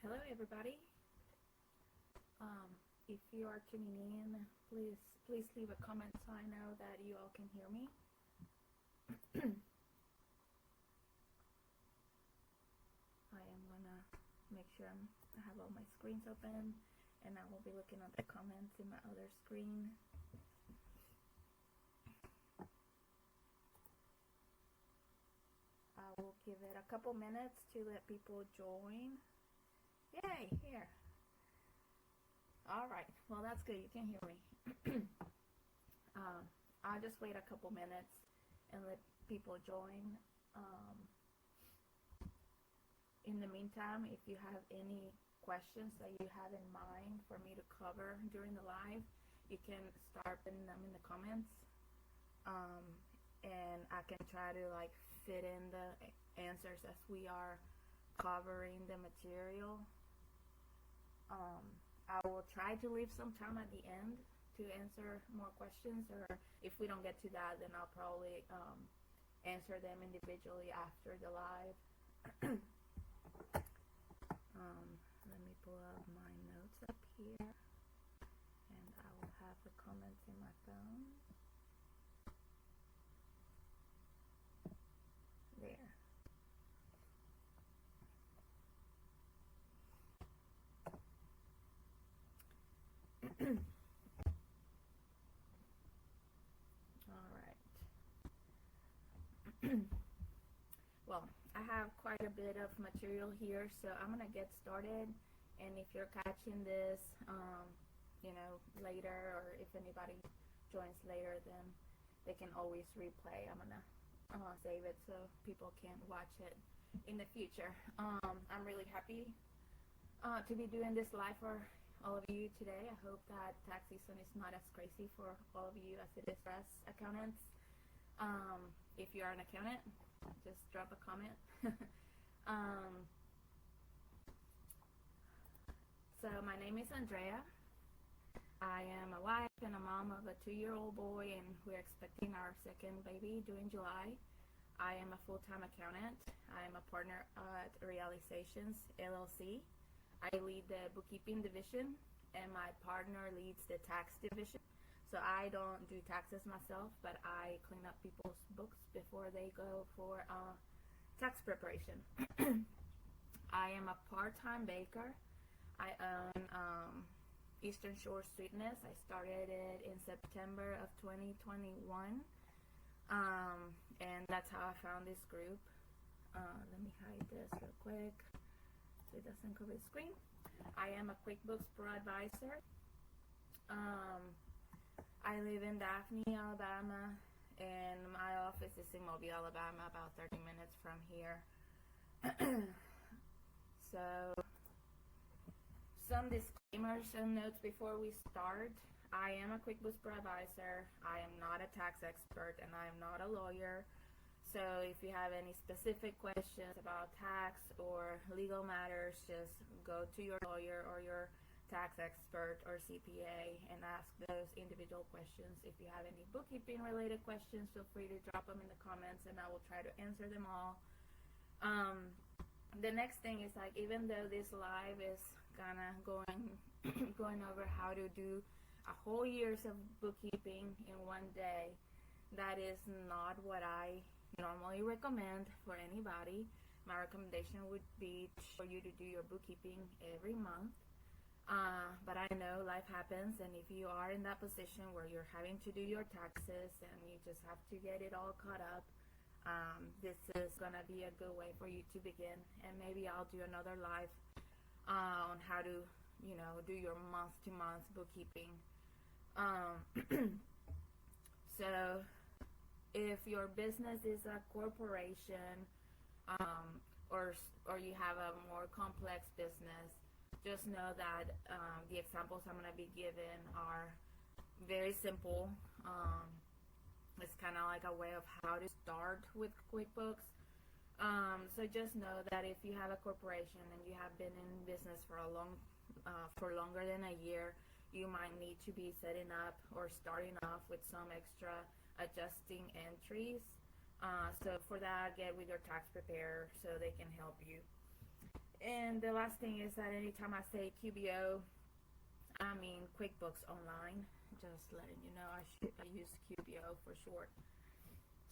Hello everybody. If you are tuning in, please leave a comment so I know that you all can hear me. I am gonna make sure I have all my screens open, and I will be looking at the comments in my other screen. I will give it a couple minutes to let people join. Yay, here. Alright, well that's good, you can hear me. I'll just wait a couple minutes and let people join. In the meantime, if you have any questions that you have in mind for me to cover during the live, you can start putting them in the comments. And I can try to fit in the answers as we are covering the material. I will try to leave some time at the end to answer more questions, or if we don't get to that, then I'll probably answer them individually after the live. Let me pull up my notes up here, and I will have the comments in my phone. There. All right. Well, I have quite a bit of material here, so I'm gonna get started. And if you're catching this, later, or if anybody joins later, then they can always replay. I'm gonna save it so people can watch it in the future. I'm really happy to be doing this live for all of you today. I hope that tax season is not as crazy for all of you as it is for us accountants. If you are an accountant, just drop a comment. So my name is Andrea. I am a wife and a mom of a 2-year-old boy, and we're expecting our second baby during July. I am a full-time accountant. I am a partner at Realizations LLC. I lead the bookkeeping division, and my partner leads the tax division. So I don't do taxes myself, but I clean up people's books before they go for tax preparation. I am a part-time baker. I own Eastern Shore Sweetness. I started it in September of 2021, and that's how I found this group. Let me hide this real quick so it doesn't cover the screen. I am a QuickBooks Pro Advisor. I live in Daphne, Alabama, and my office is in Mobile, Alabama, about 30 minutes from here. So, some disclaimers and notes before we start. I am a QuickBooks Pro Advisor. I am not a tax expert, and I am not a lawyer. So if you have any specific questions about tax or legal matters, just go to your lawyer or your tax expert or CPA and ask those individual questions. If you have any bookkeeping related questions, feel free to drop them in the comments, and I will try to answer them all. The next thing is, even though this live is kind of going over how to do a whole year's of bookkeeping in one day, that is not what I normally recommend for anybody. My recommendation would be for you to do your bookkeeping every month. But I know life happens, and if you are in that position where you're having to do your taxes and you just have to get it all caught up, this is gonna be a good way for you to begin. And maybe I'll do another live on how to do your month-to-month bookkeeping. So if your business is a corporation, or you have a more complex business, just know that the examples I'm going to be giving are very simple. It's kind of like a way of how to start with QuickBooks. So just know that if you have a corporation and you have been in business for longer than a year, you might need to be setting up or starting off with some extra adjusting entries. So for that, get with your tax preparer so they can help you. And the last thing is that anytime I say QBO, I mean QuickBooks Online. Just letting you know, I use QBO for short.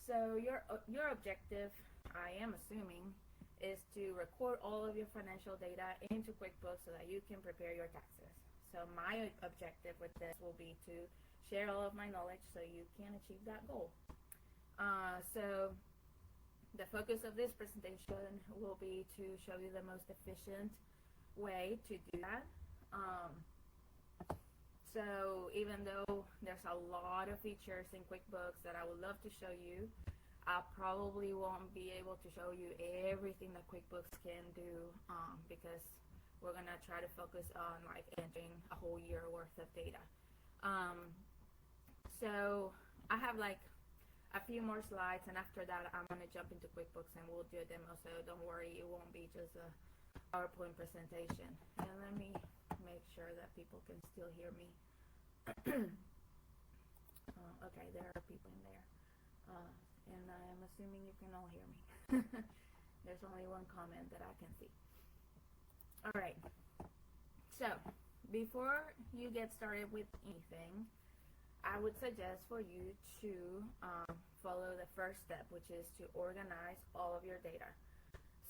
So your objective, I am assuming, is to record all of your financial data into QuickBooks so that you can prepare your taxes. So my objective with this will be to share all of my knowledge so you can achieve that goal. So the focus of this presentation will be to show you the most efficient way to do that. So even though there's a lot of features in QuickBooks that I would love to show you, I probably won't be able to show you everything that QuickBooks can do because we're going to try to focus on like entering a whole year worth of data. So I have like a few more slides, and after that I'm going to jump into QuickBooks and we'll do a demo, so don't worry, it won't be just a PowerPoint presentation. And let me make sure that people can still hear me. Okay, there are people in there, and I am assuming you can all hear me. There's only one comment that I can see. Alright, so before you get started with anything, I would suggest for you to follow the first step, which is to organize all of your data.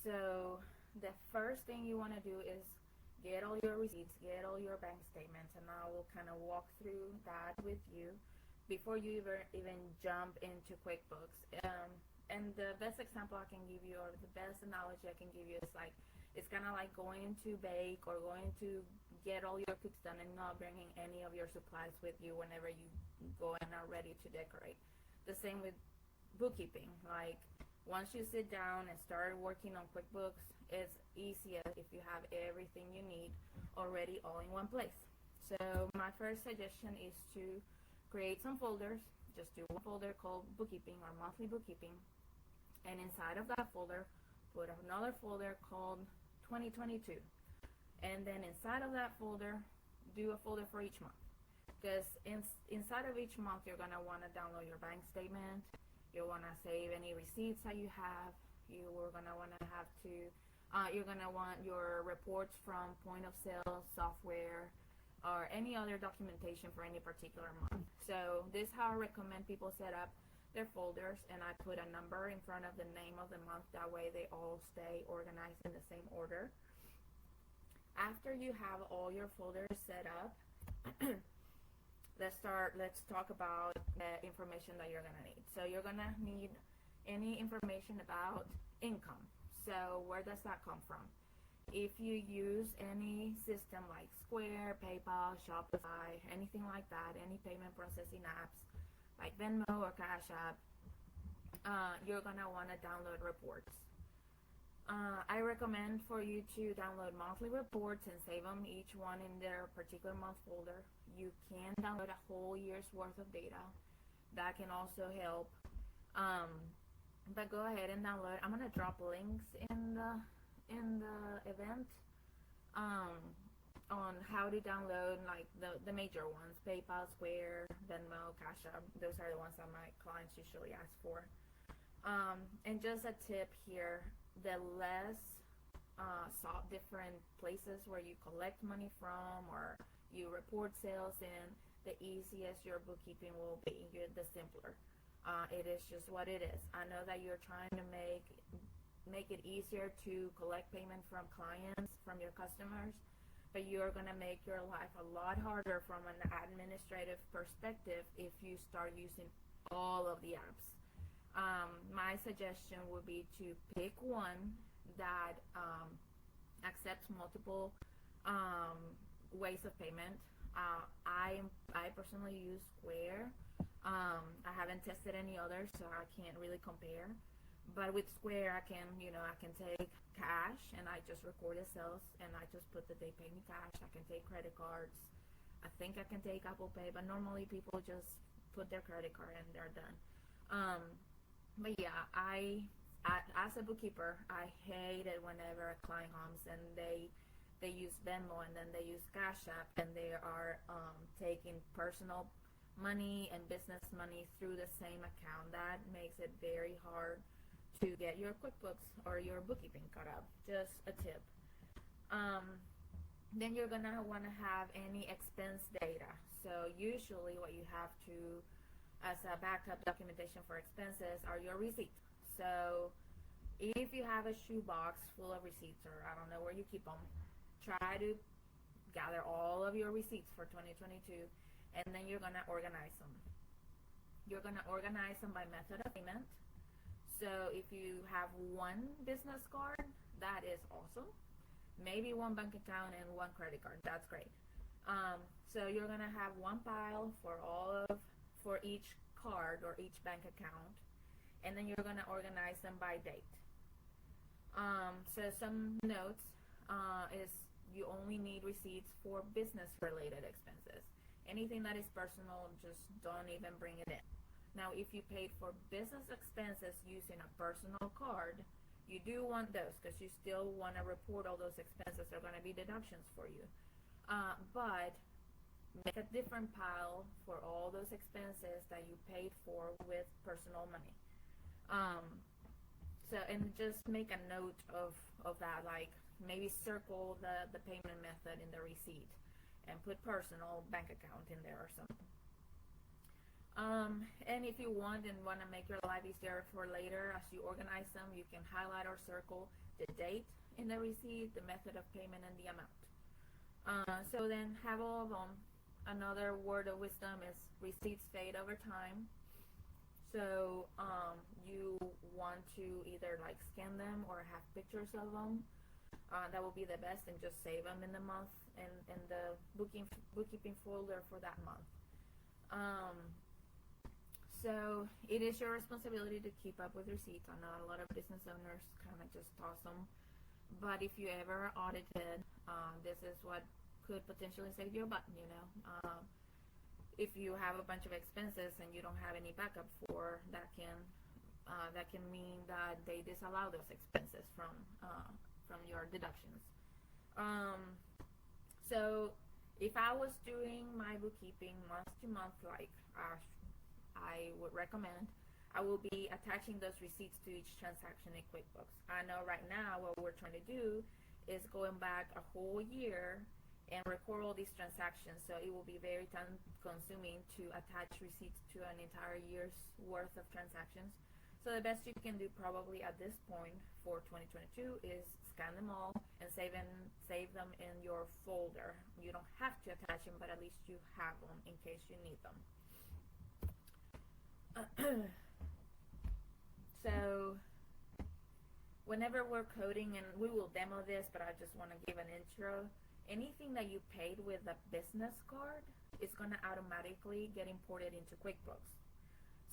So the first thing you want to do is get all your receipts, get all your bank statements, and I will kind of walk through that with you before you even jump into QuickBooks. And the best example I can give you, or the best analogy I can give you, is like, it's kind of like going to bake or going to get all your cooks done and not bringing any of your supplies with you whenever you go and are ready to decorate. The same with bookkeeping. Like, once you sit down and start working on QuickBooks, it's easiest if you have everything you need already all in one place. So my first suggestion is to create some folders. Just do one folder called bookkeeping or monthly bookkeeping, and inside of that folder put another folder called 2022, and then inside of that folder do a folder for each month, because inside of each month you're going to want to download your bank statement, you want to save any receipts that you have, you're going to want your reports from point of sale software or any other documentation for any particular month. So this is how I recommend people set up their folders, and I put a number in front of the name of the month, that way they all stay organized in the same order. After you have all your folders set up, let's talk about the information that you're gonna need. So you're gonna need any information about income. So where does that come from? If you use any system like Square, PayPal, Shopify, anything like that, any payment processing apps like Venmo or Cash App, you're gonna want to download reports. I recommend for you to download monthly reports and save them each one in their particular month folder. You can download a whole year's worth of data. That can also help. But go ahead and download. I'm gonna drop links in the event on how to download like the major ones: PayPal, Square, Venmo, Cash App. Those are the ones that my clients usually ask for. And just a tip here: the less different places where you collect money from or you report sales in, the easiest your bookkeeping will be. The simpler. It is just what it is. I know that you're trying to make it easier to collect payment from clients, from your customers, but you're going to make your life a lot harder from an administrative perspective if you start using all of the apps. My suggestion would be to pick one that accepts multiple ways of payment. I personally use Square. I haven't tested any others, so I can't really compare. But with Square, I can take cash and I just record the sales and I just put that they pay me cash. I can take credit cards. I think I can take Apple Pay, but normally people just put their credit card and they're done. But yeah, I as a bookkeeper, I hate it whenever a client comes and they use Venmo and then they use Cash App and they are taking personal money and business money through the same account. That makes it very hard to get your QuickBooks or your bookkeeping caught up. Just a tip. Then you're gonna want to have any expense data. So usually what you have to, as a backup documentation for expenses, are your receipts. So if you have a shoebox full of receipts, or I don't know where you keep them, try to gather all of your receipts for 2022, and then you're gonna organize them. You're gonna organize them by method of payment. So if you have one business card, that is awesome. Maybe one bank account and one credit card. That's great. So you're gonna have one file for each card or each bank account, and then you're gonna organize them by date. So some notes is you only need receipts for business-related expenses. Anything that is personal, just don't even bring it in. Now, if you paid for business expenses using a personal card, you do want those because you still want to report all those expenses. They're going to be deductions for you. But make a different pile for all those expenses that you paid for with personal money. And just make a note of that, like maybe circle the payment method in the receipt and put personal bank account in there or something. And if you want to make your life easier for later, as you organize them, you can highlight or circle the date in the receipt, the method of payment, and the amount. So then have all of them. Another word of wisdom is receipts fade over time. So you want to either like scan them or have pictures of them. That will be the best, and just save them in the month and in the bookkeeping folder for that month. So it is your responsibility to keep up with receipts. I know a lot of business owners kind of just toss them, but if you ever audited, this is what could potentially save you a butt. If you have a bunch of expenses and you don't have any backup for, that can mean that they disallow those expenses from your deductions. So if I was doing my bookkeeping month to month, like I would recommend, I will be attaching those receipts to each transaction in QuickBooks. I know right now what we're trying to do is going back a whole year and record all these transactions, so it will be very time consuming to attach receipts to an entire year's worth of transactions. So the best you can do probably at this point for 2022 is scan them all and save them in your folder. You don't have to attach them, but at least you have them in case you need them. So whenever we're coding, and we will demo this, but I just want to give an intro, anything that you paid with a business card is going to automatically get imported into QuickBooks.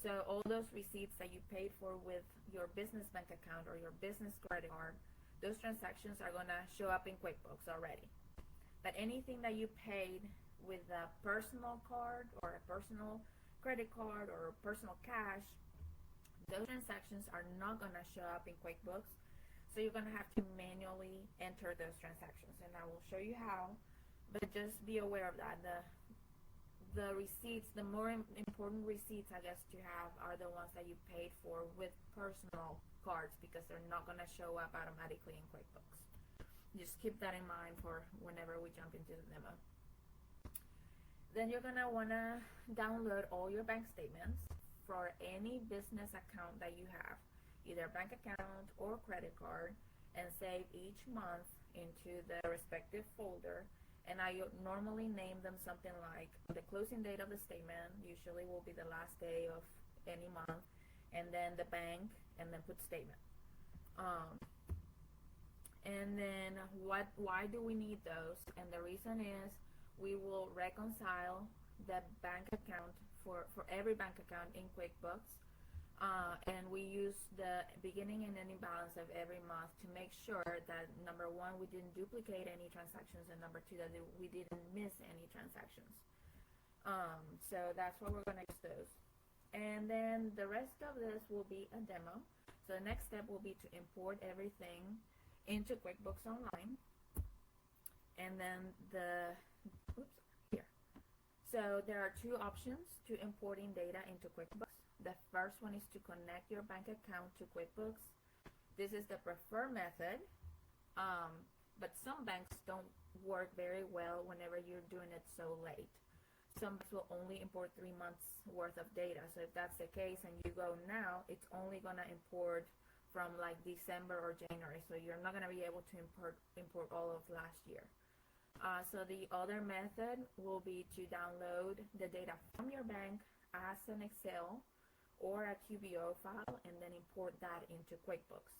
So all those receipts that you paid for with your business bank account or your business credit card, those transactions are going to show up in QuickBooks already. But anything that you paid with a personal card or a personal credit card or personal cash, those transactions are not going to show up in QuickBooks. So you're going to have to manually enter those transactions, and I will show you how, but just be aware of that. The receipts, the more important receipts, I guess, to have are the ones that you paid for with personal cards, because they're not going to show up automatically in QuickBooks. Just keep that in mind for whenever we jump into the demo. Then you're going to want to download all your bank statements for any business account that you have, either bank account or credit card, and save each month into the respective folder. And I normally name them something like the closing date of the statement, usually will be the last day of any month, and then the bank, and then put statement. And then why do we need those? And the reason is we will reconcile the bank account for every bank account in QuickBooks, and we use the beginning and ending balance of every month to make sure that, number one, we didn't duplicate any transactions, and number two, that we didn't miss any transactions. So that's why we're going to use those. And then the rest of this will be a demo. So the next step will be to import everything into QuickBooks Online. And then So there are two options to importing data into QuickBooks. The first one is to connect your bank account to QuickBooks. This is the preferred method. but some banks don't work very well whenever you're doing it so late. Some banks will only import 3 months worth of data. So if that's the case and you go now, it's only going to import from like December or January. So you're not going to be able to import all of last year. So the other method will be to download the data from your bank as an Excel or a QBO file and then import that into QuickBooks.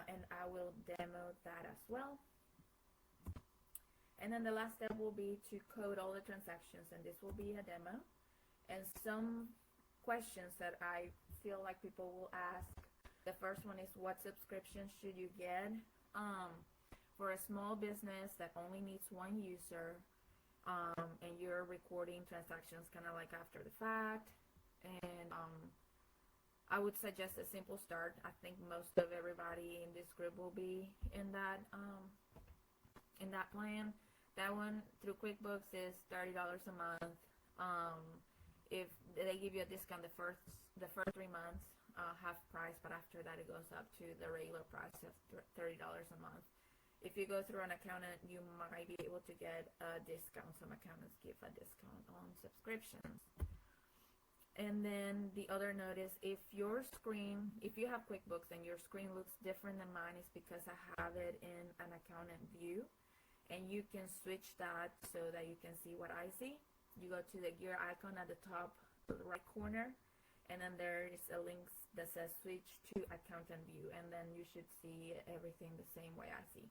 And I will demo that as well. And then the last step will be to code all the transactions, and this will be a demo. And some questions that I feel like people will ask. The first one is, what subscription should you get? For a small business that only needs one user, and you're recording transactions kind of like after the fact, and I would suggest a simple start. I think most of everybody in this group will be in that plan. That one through QuickBooks is $30 a month. If they give you a discount the first 3 months, half price, but after that it goes up to the regular price of $30 a month. If you go through an accountant, you might be able to get a discount. Some accountants give a discount on subscriptions. And then the other note is, if you have QuickBooks and your screen looks different than mine, it's because I have it in an accountant view, and you can switch that so that you can see what I see. You go to the gear icon at the top right corner, and then there is a link that says switch to accountant view, and then you should see everything the same way I see.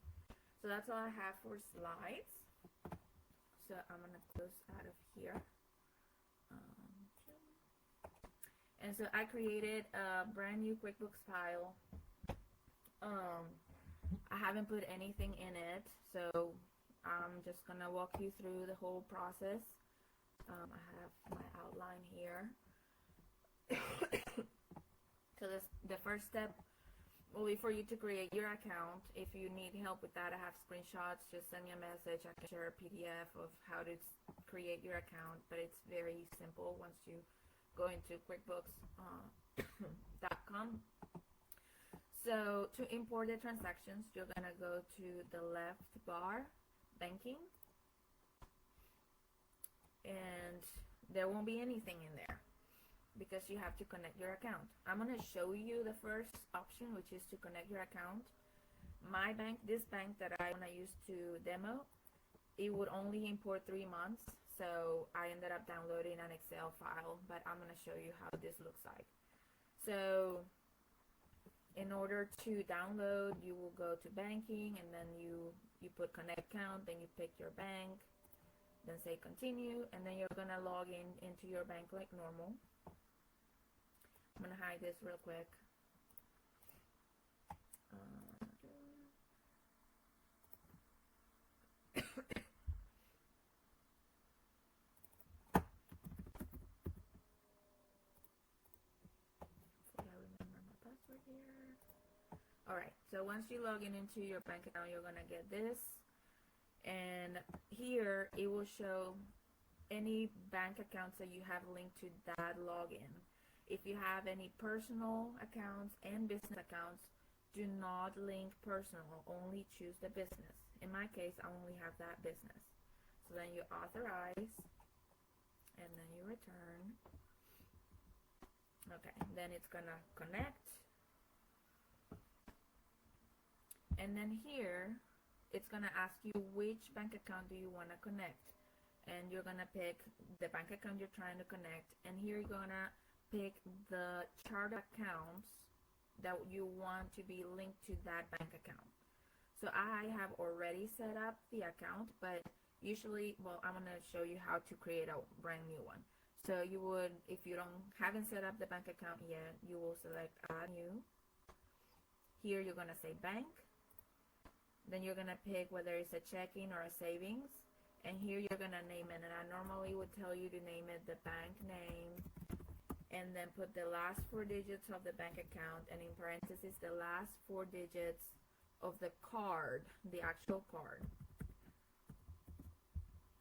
So that's all I have for slides. So I'm gonna close out of here. And so I created a brand new QuickBooks file. I haven't put anything in it, so I'm just gonna walk you through the whole process. I have my outline here. So the first step will be for you to create your account. If you need help with that, I have screenshots. Just send me a message. I can share a PDF of how to create your account, but it's very simple once you go into QuickBooks.com. So to import the transactions, you're gonna go to the left bar, banking, and there won't be anything in there because you have to connect your account. I'm gonna show you the first option, which is to connect your account. My bank, this bank that I wanna use to demo, it would only import 3 months. So I ended up downloading an Excel file, but I'm going to show you how this looks like. So in order to download, you will go to banking, and then you put connect account, then you pick your bank, then say continue, and then you're going to log into your bank like normal. I'm going to hide this real quick. Alright, so once you log into your bank account, you're gonna get this, and here it will show any bank accounts that you have linked to that login. If you have any personal accounts and business accounts, do not link personal, only choose the business. In my case, I only have that business. So then you authorize, and then you return. Okay, then it's gonna connect. And then here, it's going to ask you which bank account do you want to connect. And you're going to pick the bank account you're trying to connect. And here you're going to pick the chart accounts that you want to be linked to that bank account. So I have already set up the account, but usually, well, I'm going to show you how to create a brand new one. So you would, if you haven't set up the bank account yet, you will select add new. Here you're going to say bank. Then you're going to pick whether it's a checking or a savings. And here you're going to name it. And I normally would tell you to name it the bank name. And then put the last 4 digits of the bank account. And in parentheses, the last 4 digits of the card, the actual card.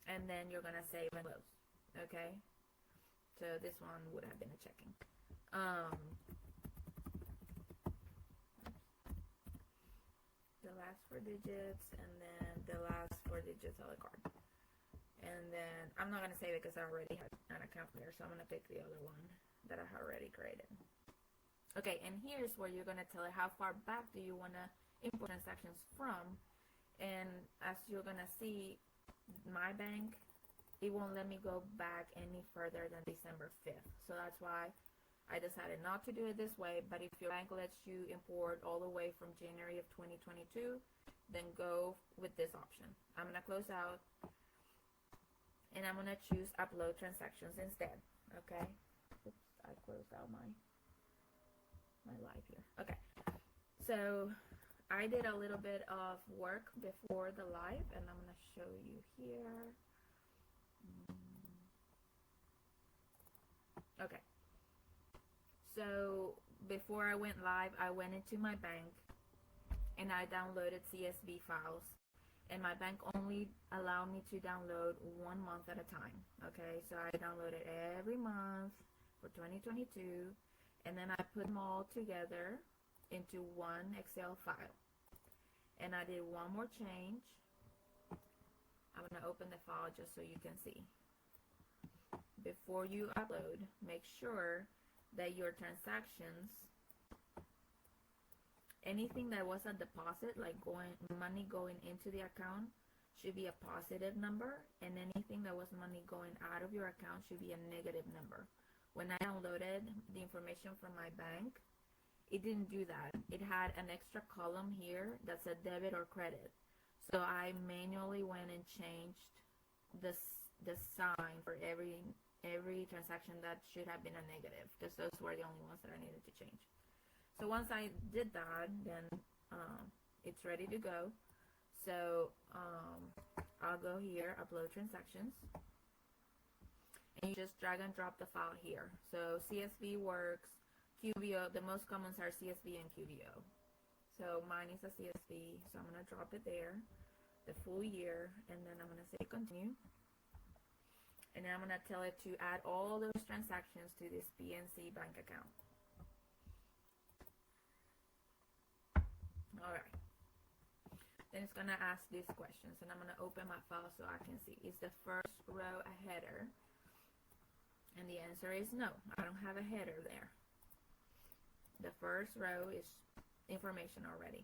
And then you're going to save and close. Okay? So this one would have been a checking. The last 4 digits, and then the last 4 digits of the card. And then I'm not going to save it because I already had an account there, so I'm going to pick the other one that I have already created. Okay, and here's where you're going to tell it how far back do you want to import transactions from. And as you're going to see, my bank, it won't let me go back any further than December 5th. So that's why I decided not to do it this way. But if your bank lets you import all the way from January of 2022, then go with this option. I'm going to close out, and I'm going to choose upload transactions instead. Okay. Oops, I closed out my live here. Okay. So I did a little bit of work before the live, and I'm going to show you here. Okay. So before I went live, I went into my bank and I downloaded CSV files, and my bank only allowed me to download 1 month at a time. Okay, so I downloaded every month for 2022, and then I put them all together into one Excel file. And I did one more change. I'm going to open the file just so you can see. Before you upload, make sure that your transactions, anything that was a deposit, like money going into the account, should be a positive number, and anything that was money going out of your account should be a negative number. When I downloaded the information from my bank, it didn't do that. It had an extra column here that said debit or credit. So I manually went and changed the sign for every transaction that should have been a negative, because those were the only ones that I needed to change. So once I did that, then it's ready to go. So I'll go here, upload transactions, and you just drag and drop the file here. So CSV works, QVO, the most commons are CSV and QVO. So mine is a CSV, so I'm going to drop it there, the full year, and then I'm going to say continue. And then I'm going to tell it to add all those transactions to this PNC bank account. Alright. Then it's going to ask these questions, and I'm going to open my file so I can see. Is the first row a header? And the answer is no. I don't have a header there. The first row is information already.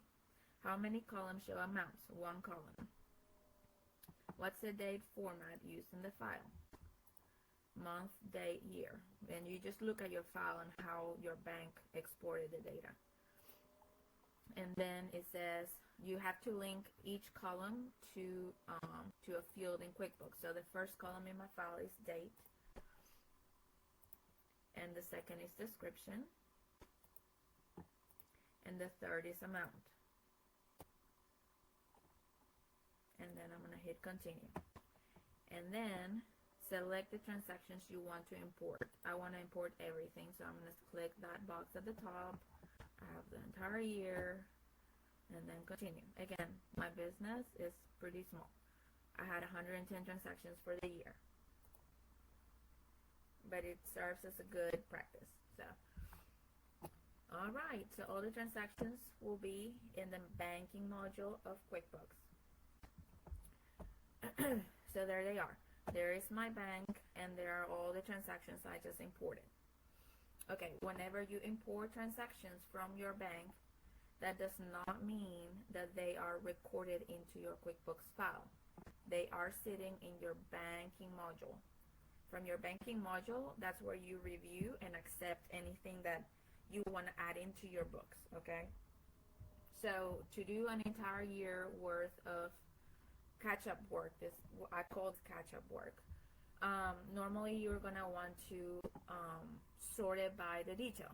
How many columns show amounts? 1 column. What's the date format used in the file? Month, date, year. And you just look at your file and how your bank exported the data. And then it says you have to link each column to a field in QuickBooks. So the first column in my file is date, and the second is description, and the third is amount. And then I'm going to hit continue. And then select the transactions you want to import. I want to import everything, so I'm going to click that box at the top. I have the entire year, and then continue. Again, my business is pretty small. I had 110 transactions for the year, but it serves as a good practice. So, all right, so all the transactions will be in the banking module of QuickBooks. So there they are. There is my bank, and there are all the transactions I just imported. Okay, whenever you import transactions from your bank, that does not mean that they are recorded into your QuickBooks file. They are sitting in your banking module. From your banking module, that's where you review and accept anything that you want to add into your books, okay? So to do an entire year worth of catch-up work, I call it catch-up work. Normally you're going to want to sort it by the detail,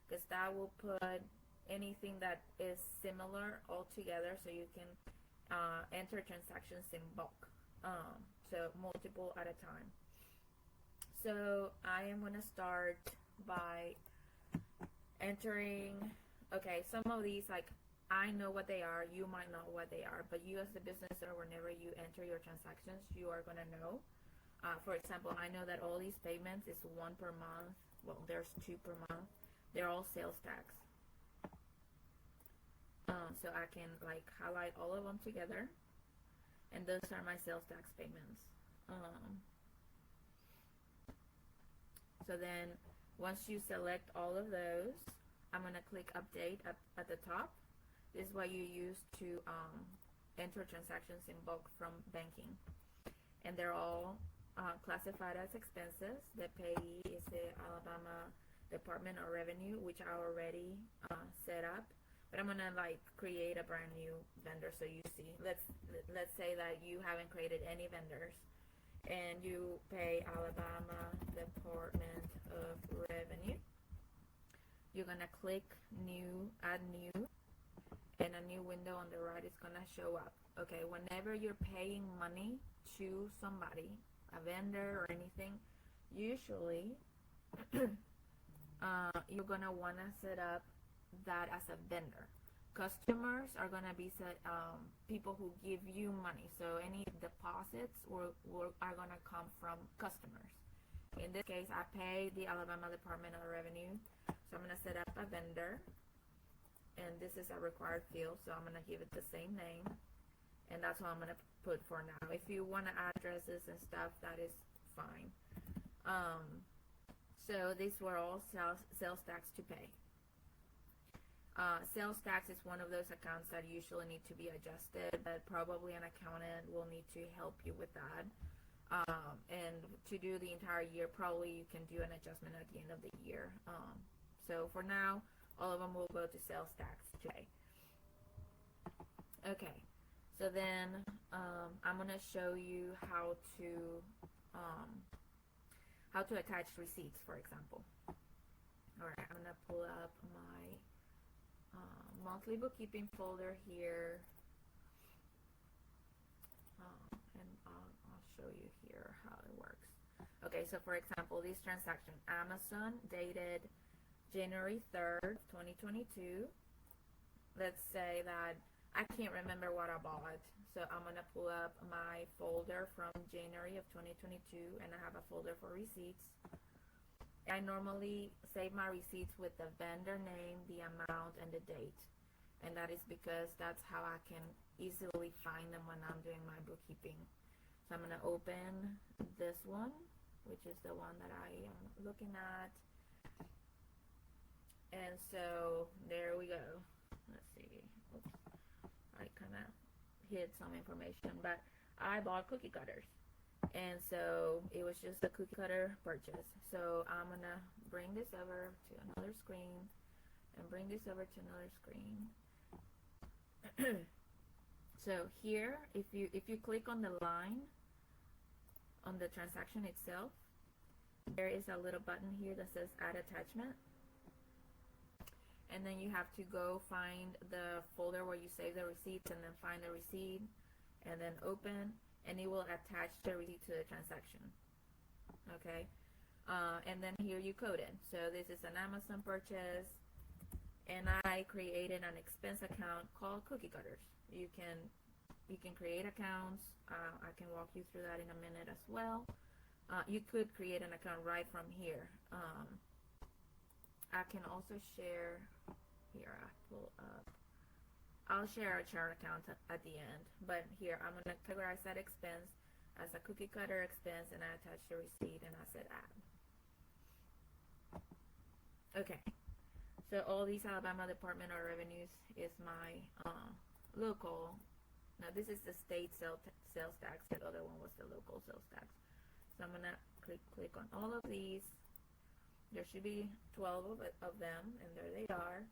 because that will put anything that is similar all together, so you can enter transactions in bulk, so multiple at a time. So I am going to start by entering, okay, some of these, like, I know what they are, you might know what they are, but you as the business owner, whenever you enter your transactions, you are going to know. For example, I know that all these payments is 1 per month. Well, there's 2 per month. They're all sales tax. So I can like highlight all of them together, and those are my sales tax payments. So then once you select all of those, I'm gonna click update up at the top. This is what you use to enter transactions in bulk from banking, and they're all classified as expenses. The payee is the Alabama Department of Revenue, which I already set up. But I'm gonna like create a brand new vendor so you see. Let's say that you haven't created any vendors, and you pay Alabama Department of Revenue. You're gonna click new, add new, and a new window on the right is gonna show up. Okay, whenever you're paying money to somebody, a vendor or anything, usually you're gonna wanna set up that as a vendor. Customers are gonna be people who give you money, so any deposits are gonna come from customers. In this case, I pay the Alabama Department of Revenue, so I'm gonna set up a vendor, and this is a required field, so I'm gonna give it the same name, and that's what I'm gonna put for now. If you want to addresses and stuff, that is fine. So these were all sales tax to pay. Sales tax is one of those accounts that usually need to be adjusted, but probably an accountant will need to help you with that. And to do the entire year, probably you can do an adjustment at the end of the year. So for now, all of them will go to sales tax to pay. Okay, so then I'm going to show you how to attach receipts, for example. All right, I'm going to pull up my monthly bookkeeping folder here, and I'll show you here how it works. Okay, so for example, this transaction, Amazon, dated January 3rd, 2022. Let's say that I can't remember what I bought, so I'm gonna pull up my folder from January of 2022, and I have a folder for receipts. I normally save my receipts with the vendor name, the amount, and the date. And that is because that's how I can easily find them when I'm doing my bookkeeping. So I'm going to open this one, which is the one that I am looking at. And so there we go. Let's see. Oops. I kind of hid some information, but I bought cookie cutters. And so it was just a cookie cutter purchase. So I'm gonna bring this over to another screen and bring this over to another screen. So here, if you click on the line on the transaction itself, there is a little button here that says add attachment. And then you have to go find the folder where you save the receipts, and then find the receipt, and then open, and it will attach the receipt to the transaction. Okay, and then here you code it. So this is an Amazon purchase, and I created an expense account called Cookie Cutters. You can create accounts. I can walk you through that in a minute as well. You could create an account right from here. I can also share here. I'll share a chart account at the end, but here I'm going to categorize that expense as a cookie cutter expense, and I attach the receipt, and I said add. Okay, so all these Alabama Department of Revenues is my local. Now this is the state sales tax. The other one was the local sales tax. So I'm going to click on all of these. There should be 12 of them, and there they are.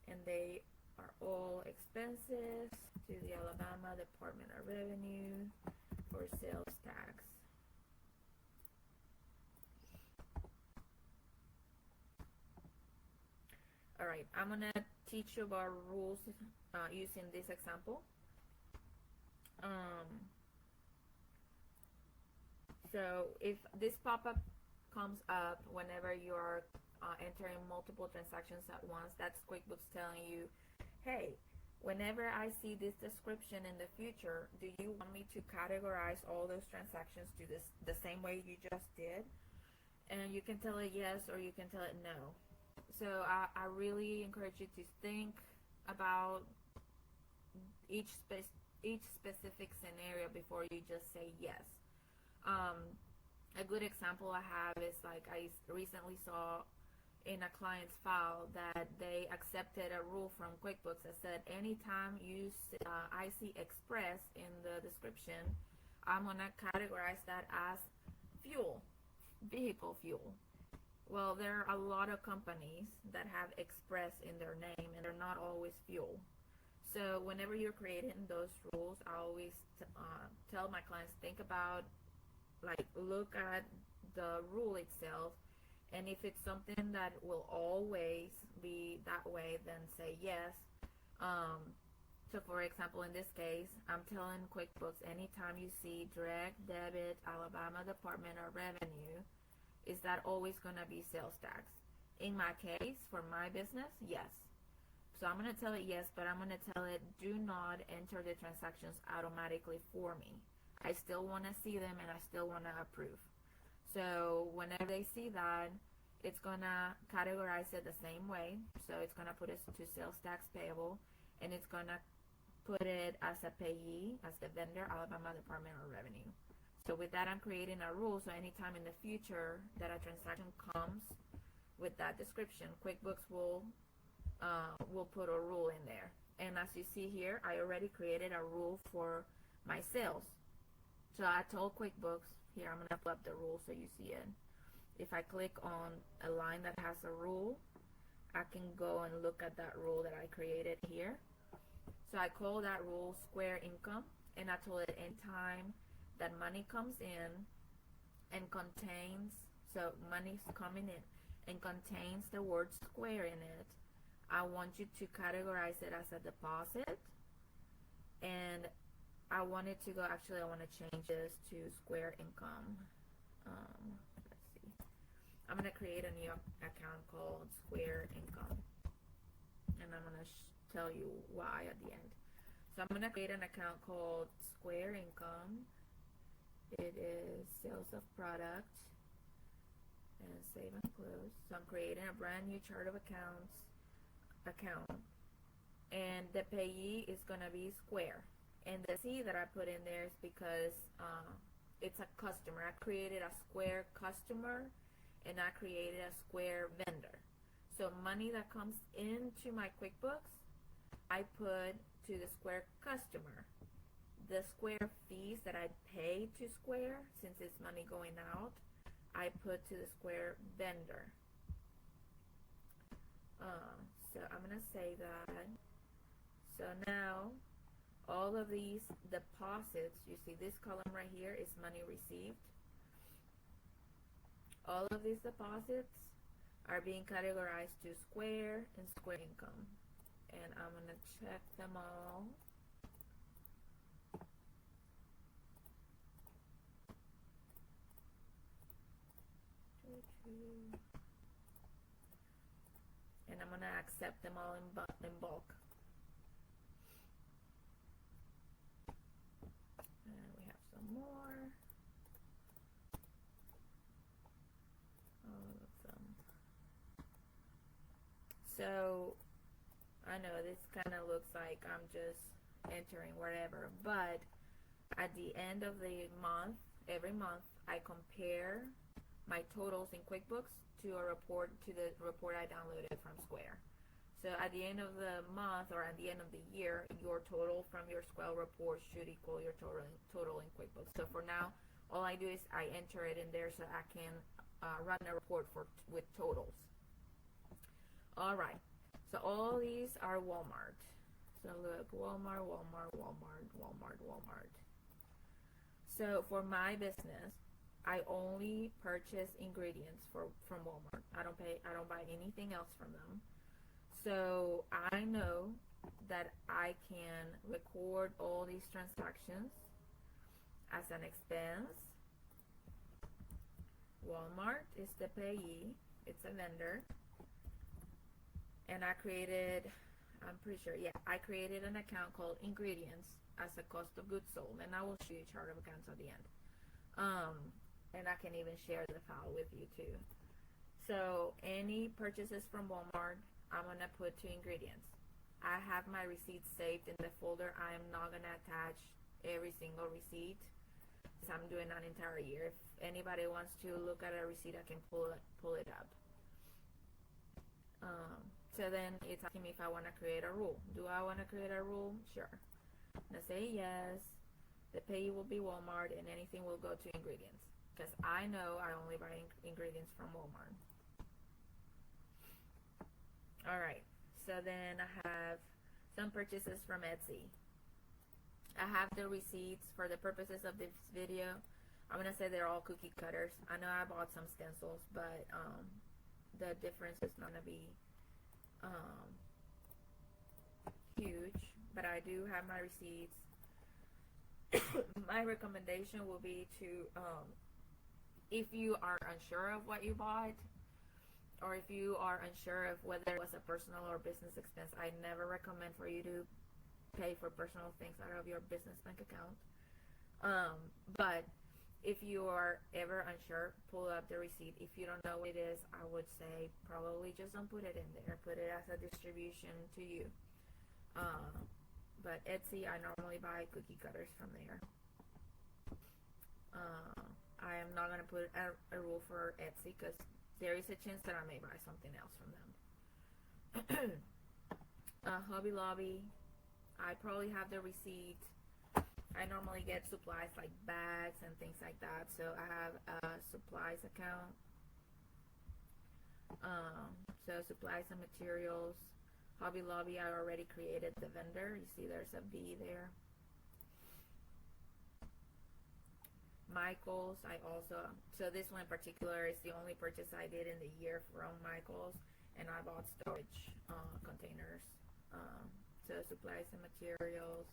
And they are all expenses to the Alabama Department of Revenue for sales tax. All right, I'm gonna teach you about rules using this example. So if this pop-up comes up whenever you are entering multiple transactions at once, that's QuickBooks telling you, hey, whenever I see this description in the future, do you want me to categorize all those transactions to the same way you just did? And you can tell it yes, or you can tell it no. So I really encourage you to think about each specific scenario before you just say yes. A good example I have is like I recently saw in a client's file that they accepted a rule from QuickBooks that said anytime I see express in the description, I'm gonna categorize that as fuel, vehicle fuel. Well, there are a lot of companies that have express in their name and they're not always fuel. So whenever you're creating those rules, I always tell my clients, think about, like, look at the rule itself, and if it's something that will always be that way, then say yes. So for example, in this case, I'm telling QuickBooks, anytime you see direct debit Alabama Department of Revenue, is that always going to be sales tax? In my case, for my business, yes. So I'm going to tell it yes, but I'm going to tell it do not enter the transactions automatically for me. I still want to see them and I still want to approve. So whenever they see that, it's going to categorize it the same way. So it's going to put it to sales tax payable, and it's going to put it as a payee, as the vendor, Alabama Department of Revenue. So with that, I'm creating a rule, so anytime in the future that a transaction comes with that description, QuickBooks will put a rule in there. And as you see here, I already created a rule for my sales. So I told QuickBooks, here I'm going to flip the rule so you see it. If I click on a line that has a rule, I can go and look at that rule that I created here. So I call that rule square income, and I told it anytime that money comes in and contains, so money's coming in and contains the word square in it, I want you to categorize it as a deposit, and I want it to go, actually I want to change this to square income. Let's see. I'm going to create a new account called square income, and I'm going to tell you why at the end. So I'm going to create an account called square income. It is sales of product, and save and close. So I'm creating a brand new chart of accounts account, and the payee is going to be square. And the C that I put in there is because it's a customer. I created a square customer and I created a square vendor. So money that comes into my QuickBooks, I put to the square customer. The square fees that I pay to Square, since it's money going out, I put to the square vendor. So I'm going to say that. So now all of these deposits, you see this column right here is money received. All of these deposits are being categorized to square and square income. And I'm going to check them all. And I'm going to accept them all in bulk. And we have some more. All of them. So I know this kind of looks like I'm just entering whatever, but at the end of the month, every month, I compare my totals in QuickBooks to a report, to the report I downloaded from Square. So at the end of the month or at the end of the year, your total from your Square report should equal your total in QuickBooks. So for now, all I do is I enter it in there so I can run a report with totals. All right. So all these are Walmart. So look, Walmart, Walmart, Walmart, Walmart, Walmart. So for my business, I only purchase ingredients from Walmart. I don't buy anything else from them. So I know that I can record all these transactions as an expense. Walmart is the payee. It's a vendor. And I created, I'm pretty sure, yeah, I created an account called ingredients as a cost of goods sold. And I will show you a chart of accounts at the end. And I can even share the file with you too. So any purchases from Walmart, I'm going to put to ingredients. I have my receipts saved in the folder. I am not going to attach every single receipt, so I'm doing an entire year. If anybody wants to look at a receipt, I can pull it up. So then it's asking me if I want to create a rule. Do I want to create a rule? Sure. I'm going to say yes. The payee will be Walmart, and anything will go to ingredients, because I know I only buy ingredients from Walmart. Alright, so then I have some purchases from Etsy. I have the receipts for the purposes of this video. I'm going to say they're all cookie cutters. I know I bought some stencils, but the difference is not going to be huge. But I do have my receipts. My recommendation will be to, if you are unsure of what you bought, or if you are unsure of whether it was a personal or business expense, I never recommend for you to pay for personal things out of your business bank account. But if you are ever unsure, pull up the receipt. If you don't know what it is, I would say probably just don't put it in there. Put it as a distribution to you. But Etsy, I normally buy cookie cutters from there. I am not going to put a rule for Etsy because there is a chance that I may buy something else from them. Hobby Lobby, I probably have the receipt. I normally get supplies like bags and things like that, so I have a supplies account. So supplies and materials. Hobby Lobby, I already created the vendor. You see there's a B there. Michaels, I also, so this one in particular is the only purchase I did in the year from Michaels, and I bought storage containers. So supplies and materials.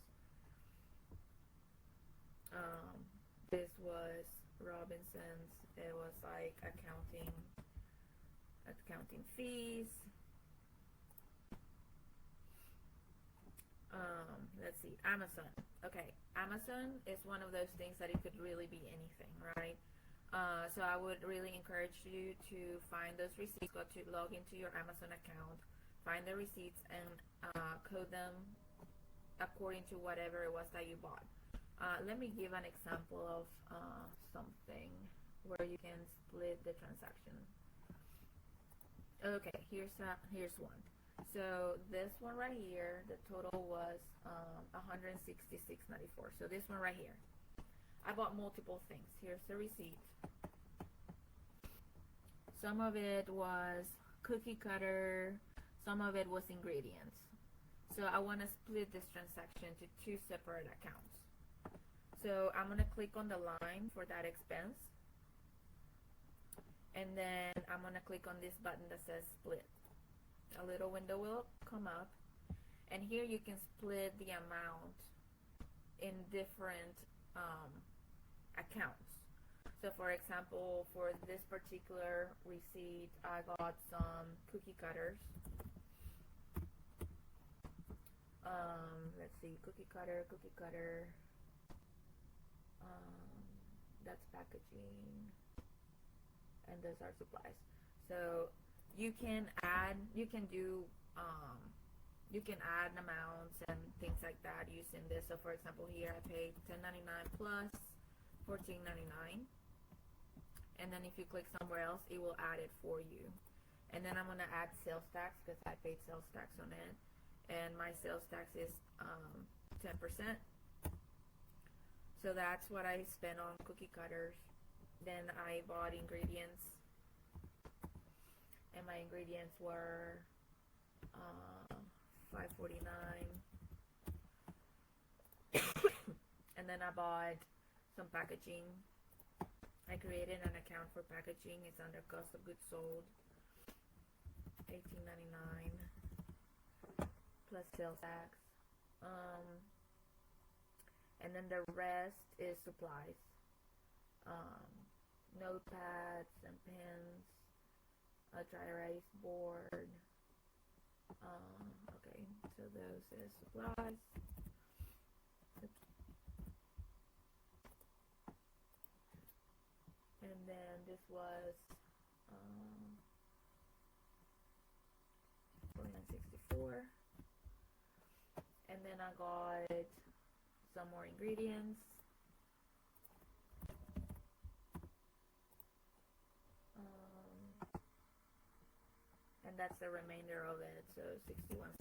This was Robinson's. It was like accounting fees. Let's see, Amazon. Okay, Amazon is one of those things that it could really be anything, right? So I would really encourage you to find those receipts, log into your Amazon account, find the receipts, and code them according to whatever it was that you bought. Let me give an example of something where you can split the transaction. Okay, here's one. So this one right here, the total was $166.94. So this one right here, I bought multiple things. Here's the receipt. Some of it was cookie cutter, some of it was ingredients. So I want to split this transaction to two separate accounts. So I'm going to click on the line for that expense, and then I'm going to click on this button that says split. A little window will come up, and here you can split the amount in different accounts. So for example, for this particular receipt, I bought some cookie cutters. Let's see, cookie cutter. That's packaging, and those are supplies. So you can add amounts and things like that using this. So for example, here I paid $10.99 plus $14.99, and then if you click somewhere else, it will add it for you. And then I'm going to add sales tax because I paid sales tax on it, and my sales tax is 10%. So that's what I spent on cookie cutters. Then I bought ingredients, and my ingredients were $5.49. And then I bought some packaging. I created an account for packaging. It's under cost of goods sold, $18.99 plus sales tax. And then the rest is supplies, notepads and pens, a dry erase board. Okay, so those is supplies. Oops. And then this was $49.64. And then I got some more ingredients. And that's the remainder of it, so $61.99.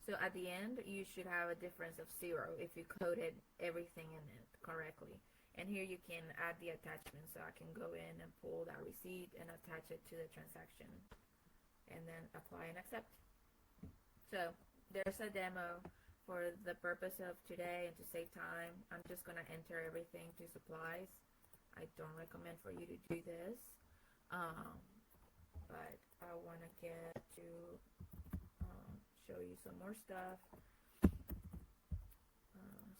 So at the end, you should have a difference of 0 if you coded everything in it correctly. And here you can add the attachment, so I can go in and pull that receipt and attach it to the transaction, and then apply and accept. So there's a demo for the purpose of today and to save time. I'm just gonna enter everything to supplies. I don't recommend for you to do this, but I want to get to show you some more stuff.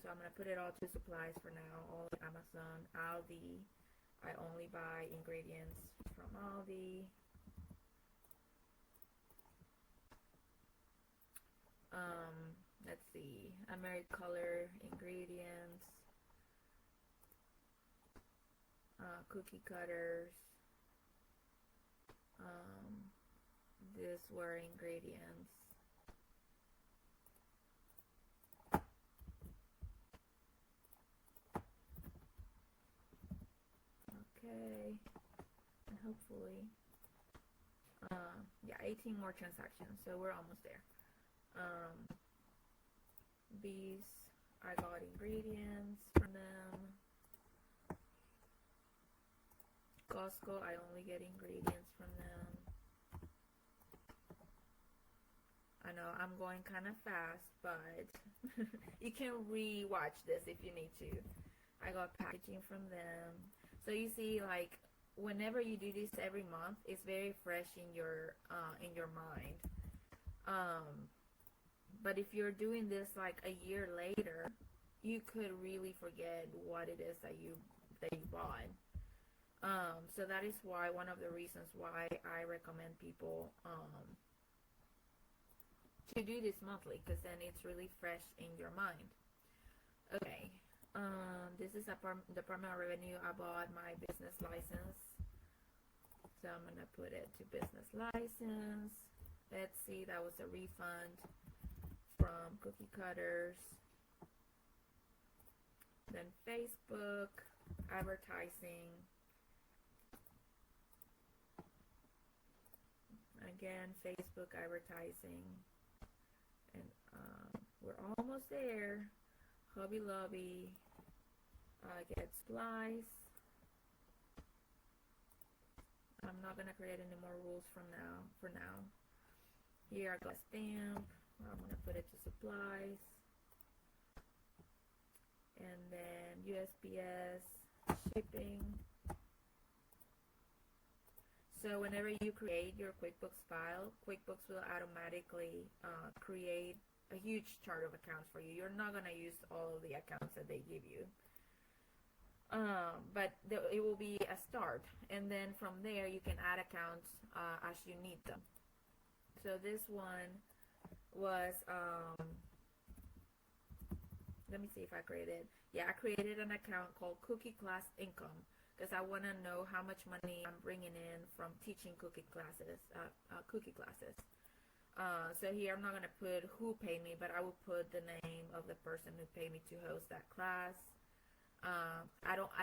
So I'm going to put it all to supplies for now. All Amazon, Aldi. I only buy ingredients from Aldi. Let's see. AmeriColor ingredients. Cookie cutters. These were ingredients. Okay, and hopefully, yeah, 18 more transactions, so we're almost there. These, I got ingredients from them. Costco, I only get ingredients from them. I know I'm going kind of fast, but you can re-watch this if you need to. I got packaging from them. So you see, like, whenever you do this every month, it's very fresh in your mind. But if you're doing this like a year later, you could really forget what it is that you bought. So that is why, one of the reasons why I recommend people to do this monthly, because then it's really fresh in your mind. Okay, this is Department of Revenue. I bought my business license, so I'm gonna put it to business license. Let's see, that was a refund from Cookie Cutters. Then Facebook advertising. Again, Facebook advertising. And we're almost there. Hobby Lobby. Get supplies. I'm not gonna create any more rules for now. Here I got a stamp. I'm gonna put it to supplies. And then USPS shipping. So whenever you create your QuickBooks file, QuickBooks will automatically create a huge chart of accounts for you. You're not going to use all of the accounts that they give you. But it will be a start. And then from there, you can add accounts as you need them. So this one was, let me see if I created. Yeah, I created an account called Cookie Class Income, because I want to know how much money I'm bringing in from teaching cookie classes. So here I'm not going to put who paid me, but I will put the name of the person who paid me to host that class. I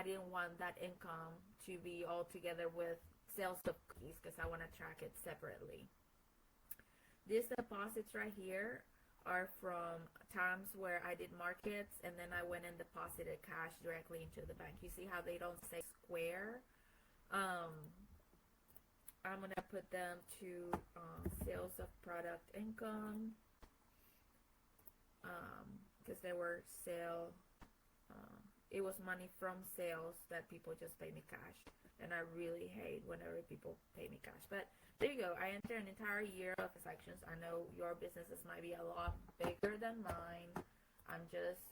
didn't want that income to be all together with sales of cookies, because I want to track it separately. These deposits right here are from times where I did markets and then I went and deposited cash directly into the bank. You see how they don't say square? I'm going to put them to sales of product income, because they were it was money from sales that people just pay me cash, and I really hate whenever people pay me cash. But there you go. I entered an entire year of transactions. I know your businesses might be a lot bigger than mine. I'm just,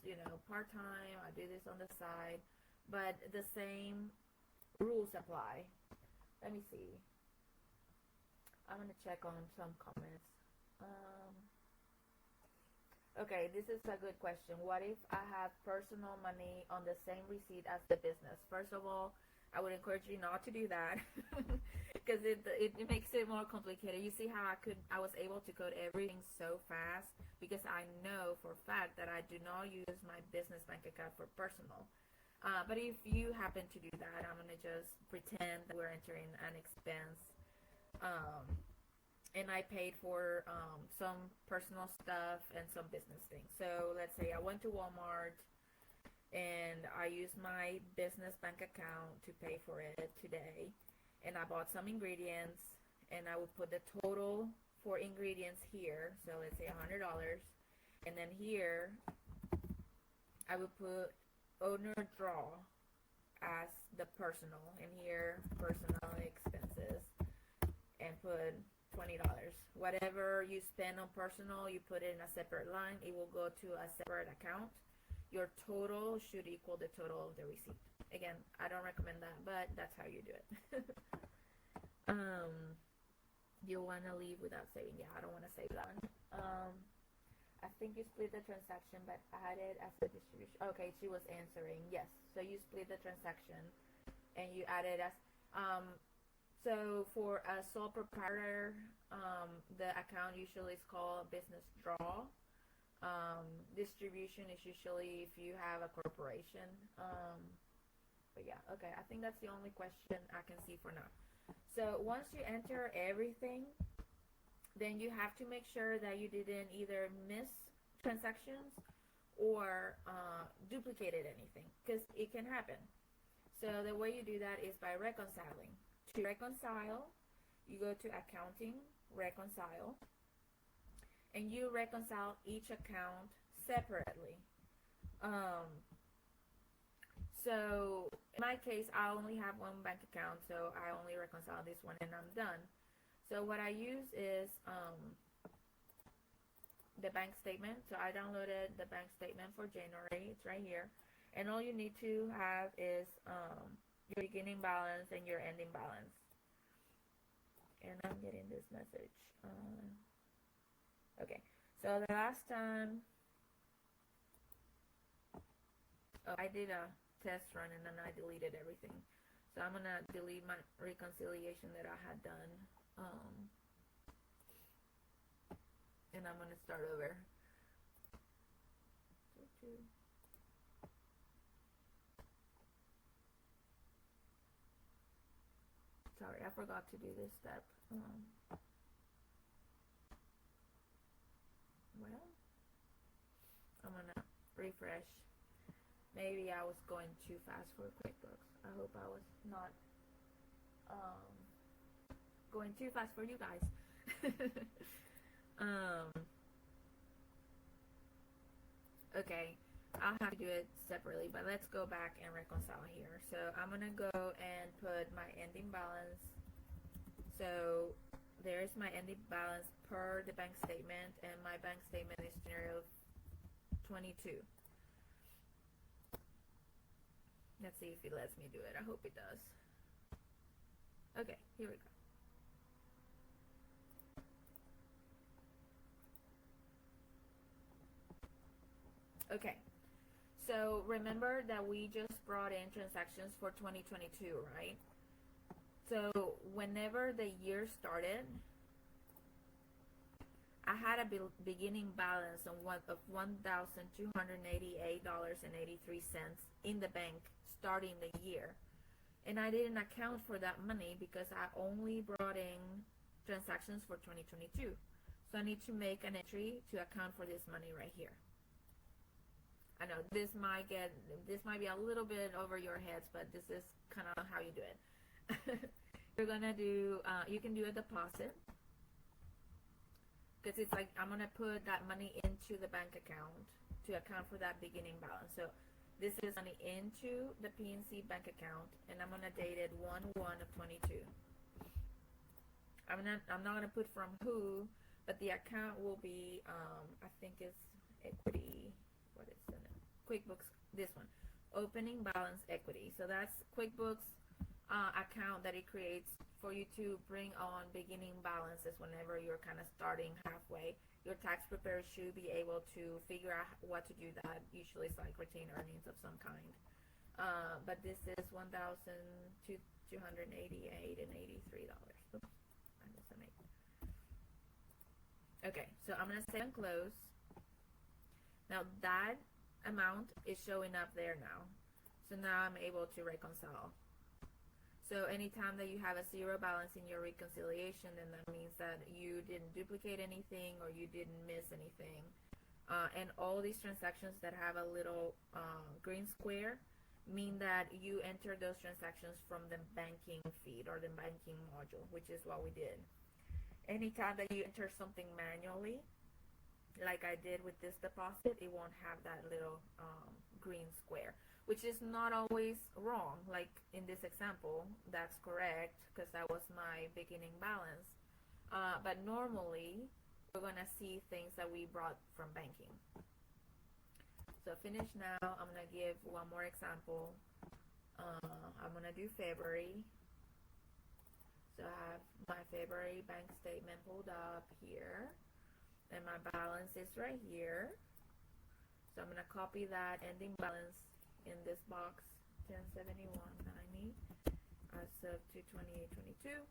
part-time. I do this on the side, but the same rules apply. Let me see. I'm going to check on some comments. Okay, this is a good question. What if I have personal money on the same receipt as the business? First of all, I would encourage you not to do that because it makes it more complicated. You see how I was able to code everything so fast because I know for a fact that I do not use my business bank account for personal. But if you happen to do that, I'm going to just pretend that we're entering an expense. And I paid for some personal stuff and some business things. So let's say I went to Walmart and I used my business bank account to pay for it today, and I bought some ingredients, and I would put the total for ingredients here, so let's say $100, and then here I would put owner draw as the personal, and here personal expenses, and put $20. Whatever you spend on personal, you put it in a separate line. It will go to a separate account. Your total should equal the total of the receipt. Again, I don't recommend that, but that's how you do it. You want to leave without saving. Yeah, I don't want to save that one. I think you split the transaction, but add it as a distribution. Okay, she was answering. Yes, so you split the transaction, and you add it as... So for a sole proprietor, the account usually is called business draw. Distribution is usually if you have a corporation. But yeah, okay, I think that's the only question I can see for now. So once you enter everything, then you have to make sure that you didn't either miss transactions or duplicated anything, because it can happen. So the way you do that is by reconciling. To reconcile, you go to accounting, reconcile, and you reconcile each account separately. So in my case, I only have one bank account, so I only reconcile this one and I'm done. So what I use is the bank statement. So I downloaded the bank statement for January. It's right here. And all you need to have is your beginning balance and your ending balance. And I'm getting this message. Okay, so the last time I did a test run and then I deleted everything. So I'm gonna delete my reconciliation that I had done. And I'm gonna start over. Sorry, I forgot to do this step. Well, I'm gonna refresh. Maybe I was going too fast for QuickBooks. I hope I was not going too fast for you guys. Okay, I'll have to do it separately, but let's go back and reconcile here. So I'm gonna go and put my ending balance. So there's my ending balance per the bank statement, and my bank statement is January 22. Let's see if it lets me do it. I hope it does. Okay, here we go. Okay, so remember that we just brought in transactions for 2022, right? So whenever the year started, I had a beginning balance of $1,288.83 in the bank starting the year. And I didn't account for that money because I only brought in transactions for 2022. So I need to make an entry to account for this money right here. I know this might be a little bit over your heads, but this is kind of how you do it. You're gonna do, you can do a deposit, because it's like I'm gonna put that money into the bank account to account for that beginning balance. So this is money into the PNC bank account, and I'm gonna date it 1/1 of 22. I'm not gonna put from who, but the account will be I think it's equity. What is the name? QuickBooks. This one, opening balance equity. So that's QuickBooks account that it creates for you to bring on beginning balances whenever you're kind of starting halfway. Your tax preparer should be able to figure out what to do that. Usually it's like retained earnings of some kind. but this is $1,288 and $83. Oops, I missed an 8. Okay, so I'm gonna save and close. Now that amount is showing up there now. So now I'm able to reconcile. So anytime that you have a zero balance in your reconciliation, then that means that you didn't duplicate anything or you didn't miss anything. And all these transactions that have a little green square mean that you enter those transactions from the banking feed or the banking module, which is what we did. Anytime that you enter something manually, like I did with this deposit, it won't have that little green square, which is not always wrong. Like in this example, that's correct because that was my beginning balance. But normally, we're gonna see things that we brought from banking. So finish now. I'm gonna give one more example. I'm gonna do February. So I have my February bank statement pulled up here, and my balance is right here. So I'm gonna copy that ending balance in this box, 1071.90 as of 2/28/22.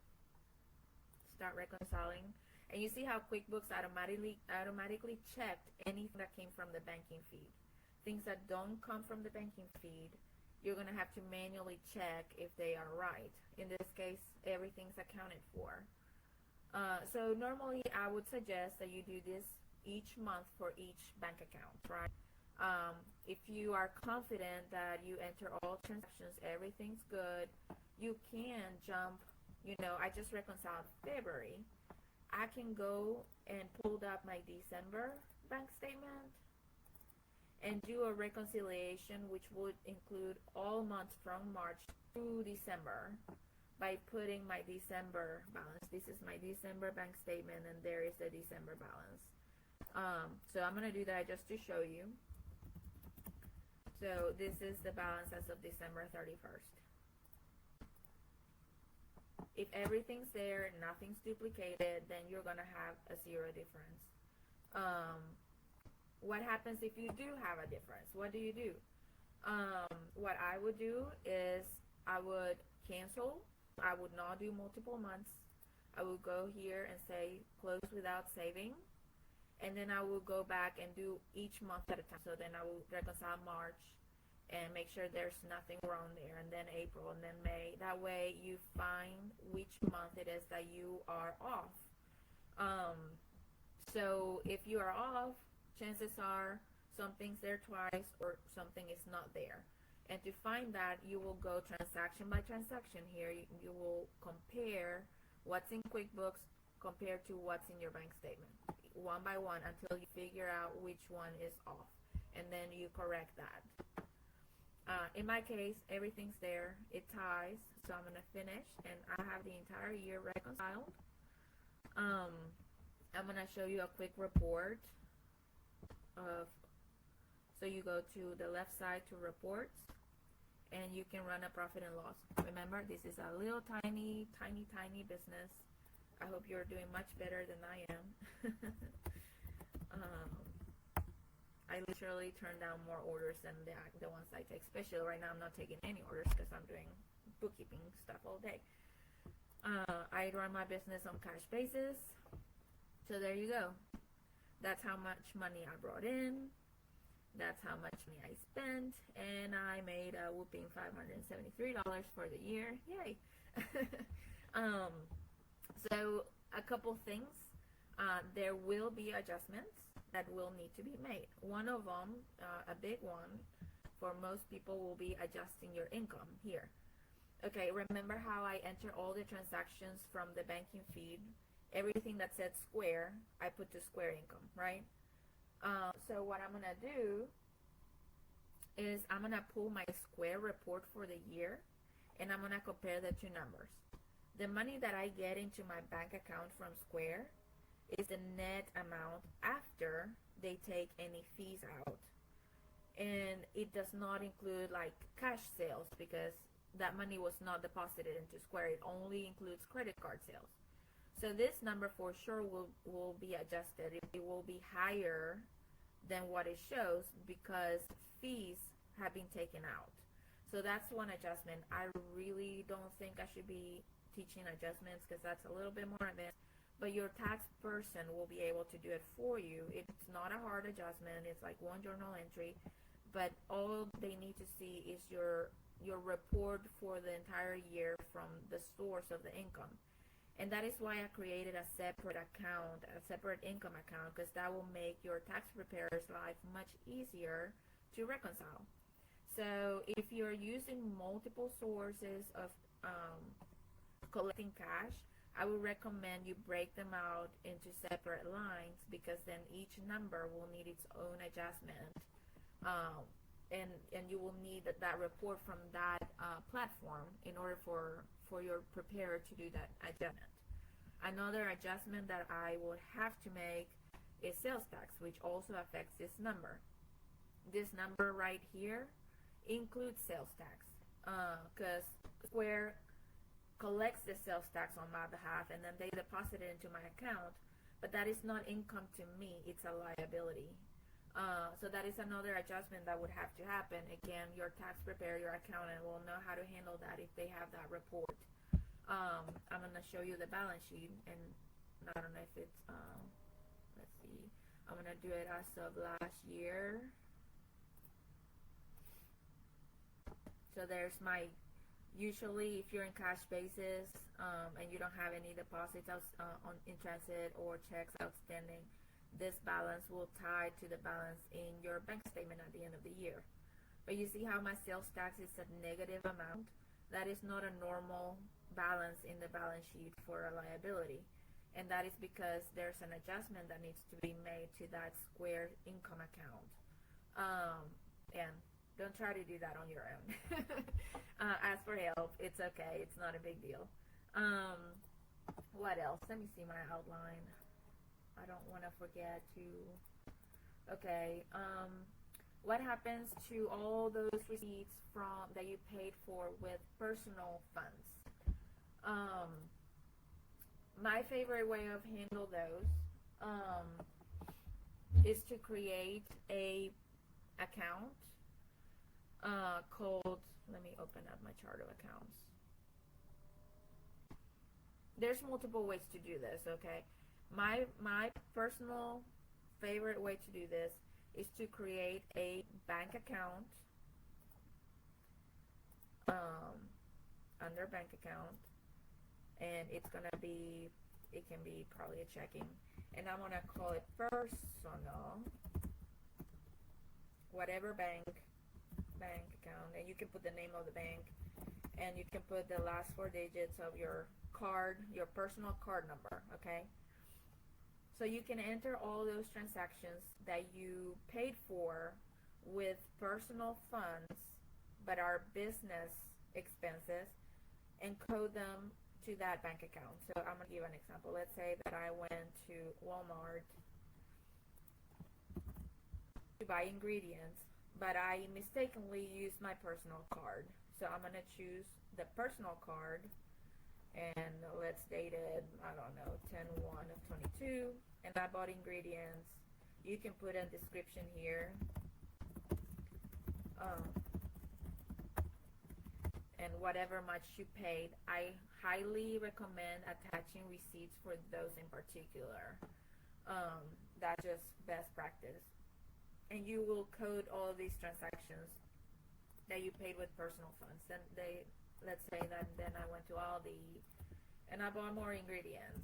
Start reconciling, and you see how QuickBooks automatically checked anything that came from the banking feed. Things that don't come from the banking feed, you're gonna have to manually check if they are right. In this case, everything's accounted for. So normally I would suggest that you do this each month for each bank account, right? If you are confident that you enter all transactions, everything's good, you can jump, I just reconciled February. I can go and pull up my December bank statement and do a reconciliation which would include all months from March through December by putting my December balance. This is my December bank statement, and there is the December balance. So I'm going to do that just to show you. So this is the balance as of December 31st. If everything's there, nothing's duplicated, then you're going to have a zero difference. What happens if you do have a difference? What do you do? What I would do is I would cancel. I would not do multiple months. I would go here and say close without saving, and then I will go back and do each month at a time. So then I will reconcile March and make sure there's nothing wrong there, and then April, and then May. That way you find which month it is that you are off. So if you are off, chances are something's there twice or something is not there. And to find that, you will go transaction by transaction here. You will compare what's in QuickBooks compared to what's in your bank statement, one by one, until you figure out which one is off. And then you correct that. In my case, everything's there. It ties. So I'm going to finish, and I have the entire year reconciled. I'm going to show you a quick report of, so you go to the left side to reports, and you can run a profit and loss. Remember, this is a little tiny business. I hope you're doing much better than I am. I literally turn down more orders than the ones I take. Especially right now, I'm not taking any orders because I'm doing bookkeeping stuff all day. I run my business on cash basis. So there you go. That's how much money I brought in. That's how much money I spent. And I made a whooping $573 for the year. Yay. So a couple things. There will be adjustments that will need to be made. One of them, a big one for most people, will be adjusting your income here. Okay, remember how I enter all the transactions from the banking feed? Everything that said square, I put to square income, right? So what I'm gonna do is I'm gonna pull my square report for the year, and I'm gonna compare the two numbers. The money that I get into my bank account from Square is the net amount after they take any fees out. And it does not include like cash sales, because that money was not deposited into Square. It only includes credit card sales. So this number for sure will be adjusted. It will be higher than what it shows because fees have been taken out. So that's one adjustment. I really don't think I should be teaching adjustments because that's a little bit more advanced. But your tax person will be able to do it for you. It's not a hard adjustment. It's like one journal entry, but all they need to see is your report for the entire year from the source of the income. And that is why I created a separate account, a separate income account, because that will make your tax preparer's life much easier to reconcile. So if you're using multiple sources of collecting cash, I would recommend you break them out into separate lines, because then each number will need its own adjustment. And you will need that report from that platform in order for your preparer to do that adjustment. Another adjustment that I would have to make is sales tax, which also affects this number. This number right here includes sales tax, because Square collects the sales tax on my behalf and then they deposit it into my account, but that is not income to me, it's a liability. So that is another adjustment that would have to happen. Again, your tax preparer, your accountant will know how to handle that if they have that report. I'm going to show you the balance sheet, and I don't know if it's, let's see, I'm going to do it as of last year. So there's my, usually if you're in cash basis and you don't have any deposits in transit or checks outstanding, this balance will tie to the balance in your bank statement at the end of the year. But you see how my sales tax is a negative amount? That is not a normal balance in the balance sheet for a liability. And that is because there's an adjustment that needs to be made to that Square income account. And don't try to do that on your own. Ask for help. It's okay. It's not a big deal. What else? Let me see my outline. I don't want to forget to, okay, what happens to all those receipts from that you paid for with personal funds? My favorite way of handle those is to create a account called, let me open up my chart of accounts. There's multiple ways to do this, okay? My personal favorite way to do this is to create a bank account under bank account, and it's gonna be, it can be probably a checking, and I'm gonna call it personal, whatever bank account, and you can put the name of the bank, and you can put the last 4 digits of your card, your personal card number, okay? So you can enter all those transactions that you paid for with personal funds but are business expenses and code them to that bank account. So I'm going to give an example. Let's say that I went to Walmart to buy ingredients, but I mistakenly used my personal card. So I'm going to choose the personal card, and let's date it, I don't know, 10/1/22, and I bought ingredients. You can put a description here, and whatever much you paid. I highly recommend attaching receipts for those in particular. That's just best practice. And you will code all of these transactions that you paid with personal funds. Then let's say that then I went to Aldi and I bought more ingredients.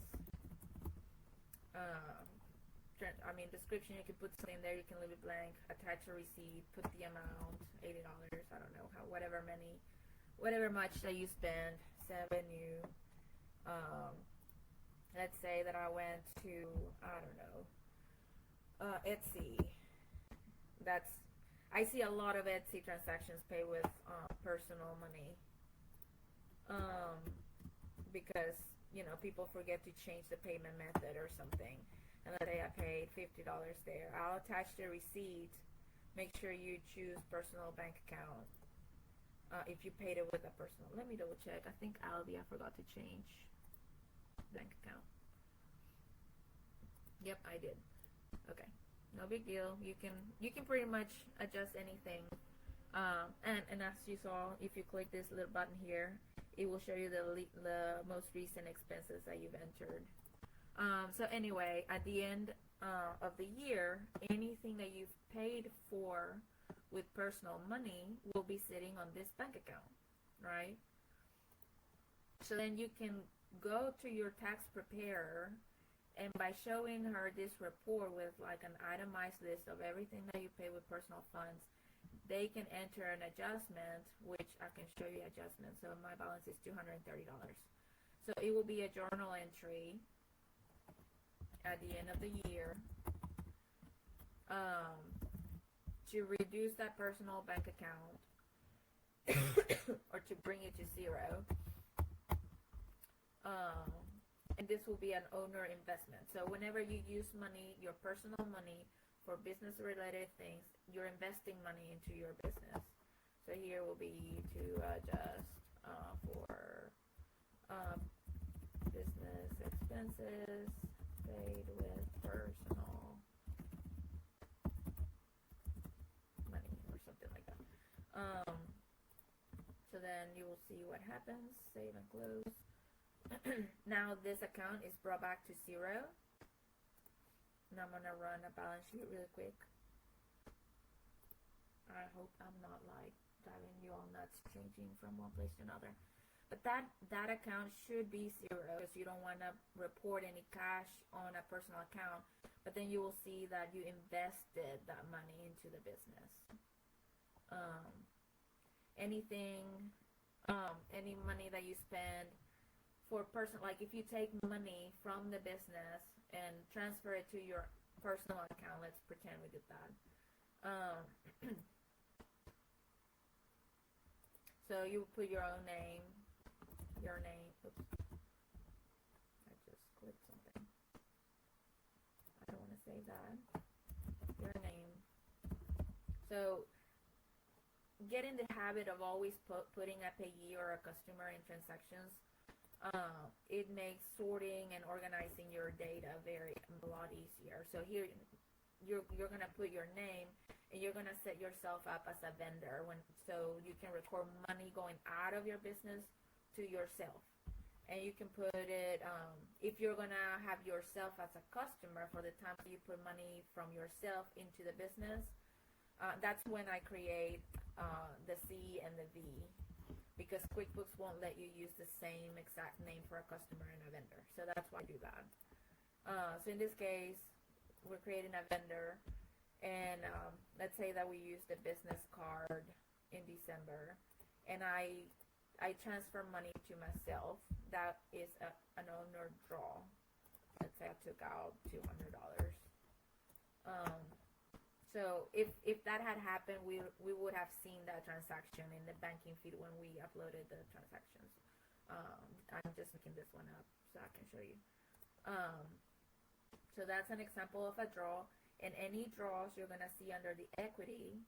Description, you can put something there, you can leave it blank, attach a receipt, put the amount, $80, I don't know, whatever much that you spend, revenue. Let's say that I went to, I don't know, Etsy. I see a lot of Etsy transactions pay with personal money, because people forget to change the payment method or something, and let's say I paid $50 there. I'll attach the receipt. Make sure you choose personal bank account if you paid it with a personal. Let me double check. I think Aldi, I forgot to change bank account. Yep, I did. Okay, no big deal. You can pretty much adjust anything And as you saw, if you click this little button here, it will show you the most recent expenses that you've entered. So anyway, at the end of the year, anything that you've paid for with personal money will be sitting on this bank account, right? So then you can go to your tax preparer, and by showing her this report with like an itemized list of everything that you pay with personal funds, they can enter an adjustment, which I can show you adjustments. So my balance is $230. So it will be a journal entry at the end of the year to reduce that personal bank account or to bring it to zero. And this will be an owner investment. So whenever you use money, your personal money, for business related things, you're investing money into your business. So here will be to adjust for business expenses paid with personal money or something like that. So then you will see what happens. Save and close. Now this account is brought back to zero. Now I'm going to run a balance sheet really quick. I hope I'm not like driving you all nuts changing from one place to another. But that account should be zero because you don't want to report any cash on a personal account. But then you will see that you invested that money into the business. Any money that you spend for personal, like if you take money from the business and transfer it to your personal account, let's pretend we did that. So you put your own name, oops, I just clicked something. I don't want to say that. Your name. So get in the habit of always putting a payee or a customer in transactions. It makes sorting and organizing your data a lot easier. So here you're going to put your name and you're going to set yourself up as a vendor so you can record money going out of your business to yourself. And you can put it, if you're going to have yourself as a customer, for the time you put money from yourself into the business, that's when I create the C and the V. Because QuickBooks won't let you use the same exact name for a customer and a vendor. So that's why I do that. So in this case, we're creating a vendor. And let's say that we use the business card in December. And I transfer money to myself. That is an owner draw. Let's say I took out $200. So if that had happened, we would have seen that transaction in the banking feed when we uploaded the transactions. I'm just making this one up so I can show you. So that's an example of a draw. And any draws you're going to see under the equity,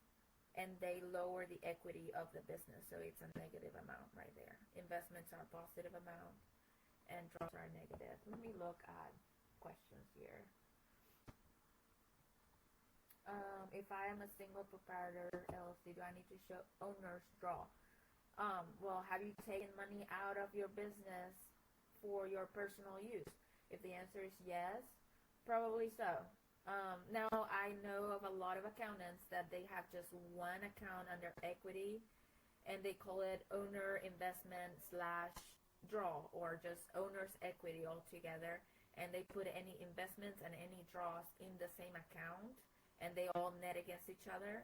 and they lower the equity of the business. So it's a negative amount right there. Investments are a positive amount, and draws are negative. Let me look at questions here. If I am a single proprietor LLC, do I need to show owner's draw? Well, have you taken money out of your business for your personal use? If the answer is yes, probably so. Now, I know of a lot of accountants that they have just one account under equity, and they call it owner investment / draw, or just owner's equity altogether, and they put any investments and any draws in the same account, and they all net against each other.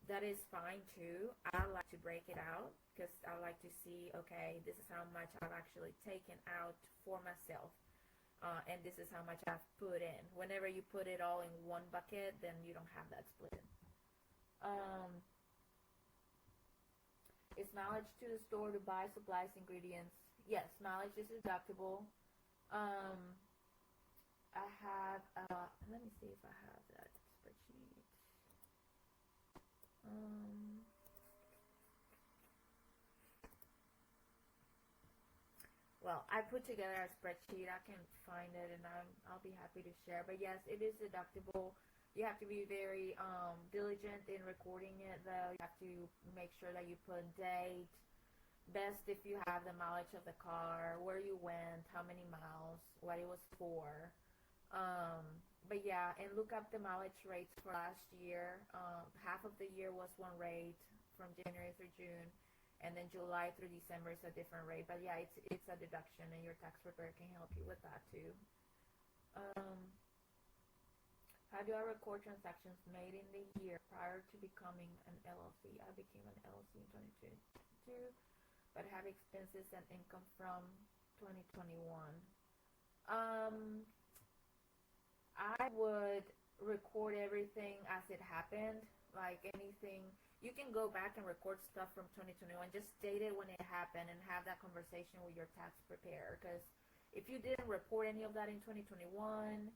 That is fine too. I like to break it out because I like to see, okay, this is how much I've actually taken out for myself, and this is how much I've put in. Whenever you put it all in one bucket, then you don't have that split. Is mileage to the store to buy supplies, ingredients? Yes, mileage is deductible. I have, let me see if I have that spreadsheet. Well, I put together a spreadsheet. I can find it, and I'll be happy to share. But yes, it is deductible. You have to be very diligent in recording it, though. You have to make sure that you put date, best if you have the mileage of the car, where you went, how many miles, what it was for. But yeah, and look up the mileage rates for last year. Half of the year was one rate from January through June, and then July through December is a different rate. But yeah, it's a deduction, and your tax preparer can help you with that too. How do I record transactions made in the year prior to becoming an LLC? I became an LLC in 2022, but have expenses and income from 2021. I would record everything as it happened, like anything. You can go back and record stuff from 2021. Just state it when it happened and have that conversation with your tax preparer. Because if you didn't report any of that in 2021,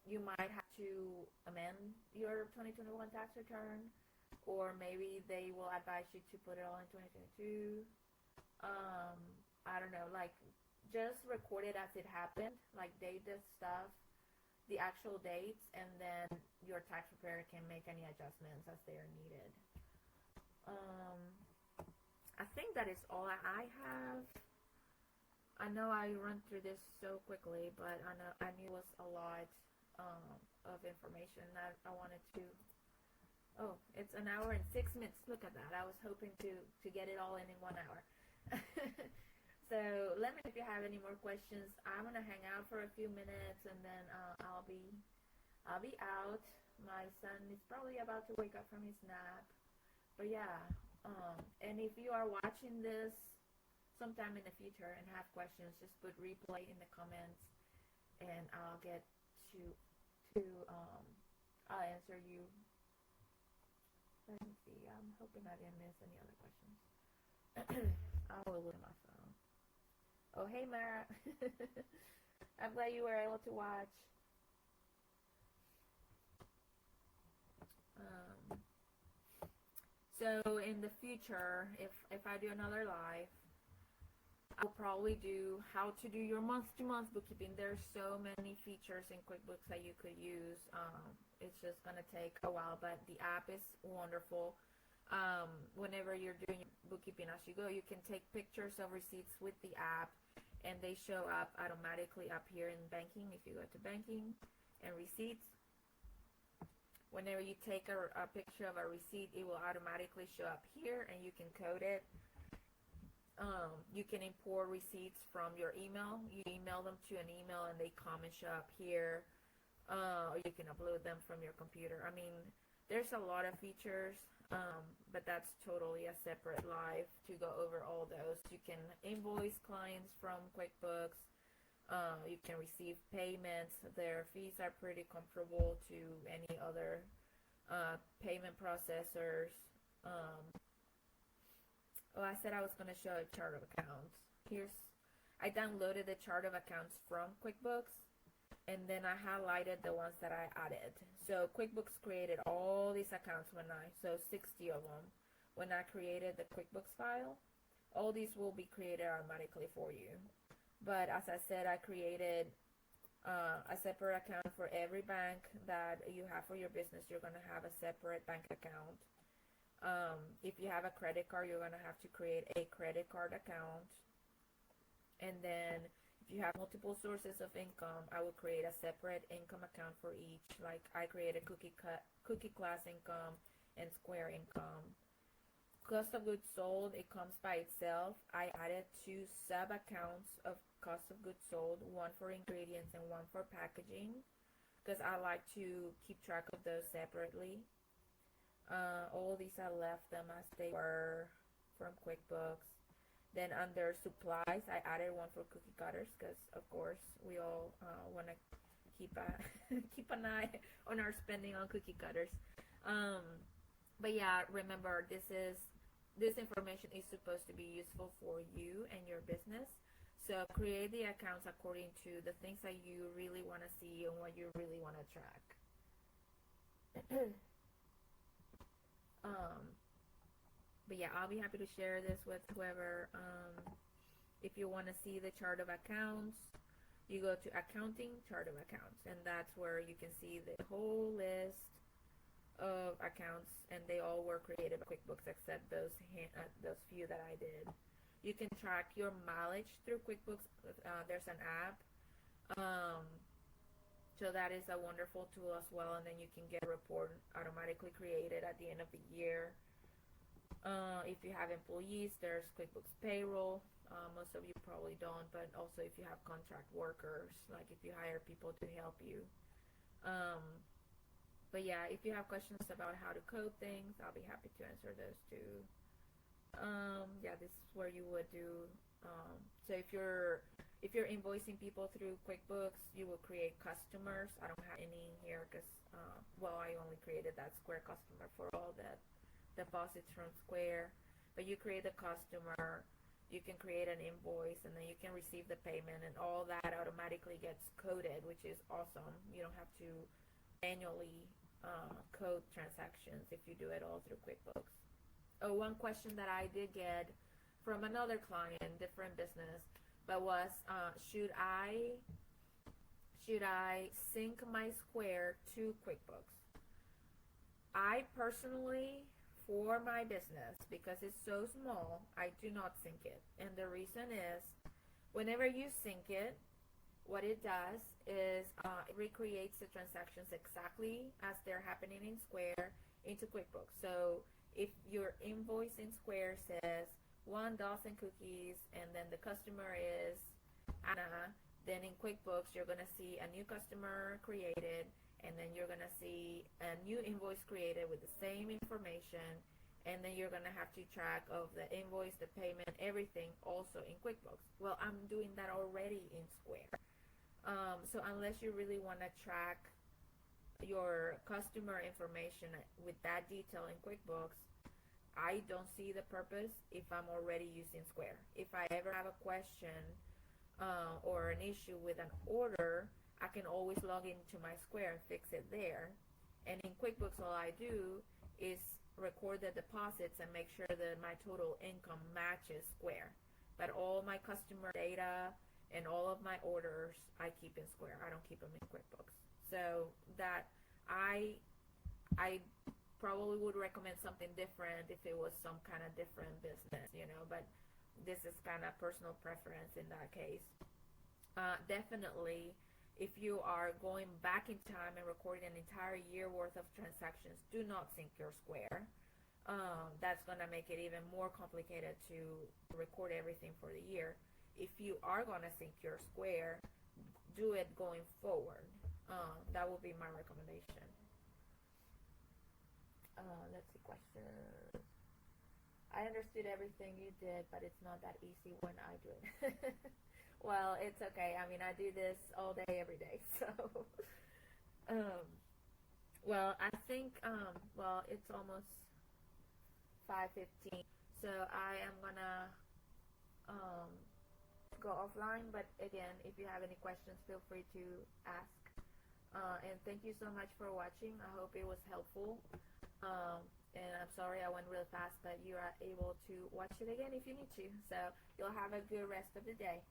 you might have to amend your 2021 tax return, or maybe they will advise you to put it all in 2022. I don't know, like just record it as it happened, like date the stuff, the actual dates, and then your tax preparer can make any adjustments as they are needed. I think that is all I have. I know I run through this so quickly, but I knew it was a lot of information that I wanted to. Oh, it's an hour and 6 minutes. Look at that. I was hoping to get it all in 1 hour. So let me know if you have any more questions. I'm gonna hang out for a few minutes, and then I'll be out. My son is probably about to wake up from his nap. But yeah, and if you are watching this sometime in the future and have questions, just put replay in the comments, and I'll get to I'll answer you. Let me see. I'm hoping I didn't miss any other questions. I will look at my phone. Oh, hey, Mara. I'm glad you were able to watch. So in the future, if I do another live, I'll probably do how to do your month-to-month bookkeeping. There's so many features in QuickBooks that you could use. It's just going to take a while, but the app is wonderful. Whenever you're doing bookkeeping as you go, you can take pictures of receipts with the app, and they show up automatically up here in banking. If you go to banking and receipts, whenever you take a picture of a receipt, it will automatically show up here, and you can code it. You can import receipts from your email. You email them to an email, and they come and show up here. Or you can upload them from your computer. I mean, there's a lot of features. But that's totally a separate live to go over all those. You can invoice clients from QuickBooks. You can receive payments. Their fees are pretty comparable to any other payment processors. I said I was going to show a chart of accounts. I downloaded the chart of accounts from QuickBooks, and then I highlighted the ones that I added. So QuickBooks created all these accounts 60 of them. When I created the QuickBooks file, all these will be created automatically for you. But as I said, I created a separate account for every bank that you have for your business. You're going to have a separate bank account. If you have a credit card, you're going to have to create a credit card account. And then if you have multiple sources of income, I will create a separate income account for each. Like I created cookie class income and square income. Cost of goods sold, it comes by itself. I added 2 sub accounts of cost of goods sold, one for ingredients and one for packaging, because I like to keep track of those separately. All these I left them as they were from QuickBooks. Then under supplies, I added one for cookie cutters because, of course, we all want to keep an eye on our spending on cookie cutters. But yeah, remember, this information is supposed to be useful for you and your business. So create the accounts according to the things that you really want to see and what you really want to track. But yeah, I'll be happy to share this with whoever. If you want to see the chart of accounts, you go to accounting, chart of accounts, and that's where you can see the whole list of accounts, and they all were created by QuickBooks except those few that I did. You can track your mileage through QuickBooks. There's an app, so that is a wonderful tool as well, and then you can get a report automatically created at the end of the year. If you have employees, there's QuickBooks Payroll. Most of you probably don't, but also if you have contract workers, like if you hire people to help you. But yeah, if you have questions about how to code things, I'll be happy to answer those too. Yeah, this is where you would do. So if you're invoicing people through QuickBooks, you will create customers. I don't have any here because, well, I only created that Square customer for all the deposits from Square. But you create a customer, you can create an invoice, and then you can receive the payment, and all that automatically gets coded, which is awesome. You don't have to manually code transactions if you do it all through QuickBooks. Oh, one question that I did get from another client, different business, but was should I sync my Square to QuickBooks? I personally, for my business, because it's so small, I do not sync it. And the reason is, whenever you sync it, what it does is it recreates the transactions exactly as they're happening in Square into QuickBooks. So if your invoice in Square says 1 dozen cookies and then the customer is Anna, then in QuickBooks you're going to see a new customer created, and then you're going to see a new invoice created with the same information, and then you're going to have to track of the invoice, the payment, everything also in QuickBooks. Well, I'm doing that already in Square. So unless you really want to track your customer information with that detail in QuickBooks, I don't see the purpose if I'm already using Square. If I ever have a question or an issue with an order, I can always log into my Square and fix it there. And in QuickBooks, all I do is record the deposits and make sure that my total income matches Square. But all my customer data and all of my orders I keep in Square. I don't keep them in QuickBooks. So that I probably would recommend something different if it was some kind of different business, you know, but this is kind of personal preference in that case. Definitely, if you are going back in time and recording an entire year worth of transactions, do not sync your Square. That's going to make it even more complicated to record everything for the year. If you are going to sync your Square, do it going forward. That would be my recommendation. Let's see, questions. I understood everything you did, but it's not that easy when I do it. Well, it's okay. I mean, I do this all day, every day. So, well, I think, well, it's almost 5:15. So I am going to go offline. But again, if you have any questions, feel free to ask. And thank you so much for watching. I hope it was helpful. And I'm sorry I went real fast, but you are able to watch it again if you need to. So you'll have a good rest of the day.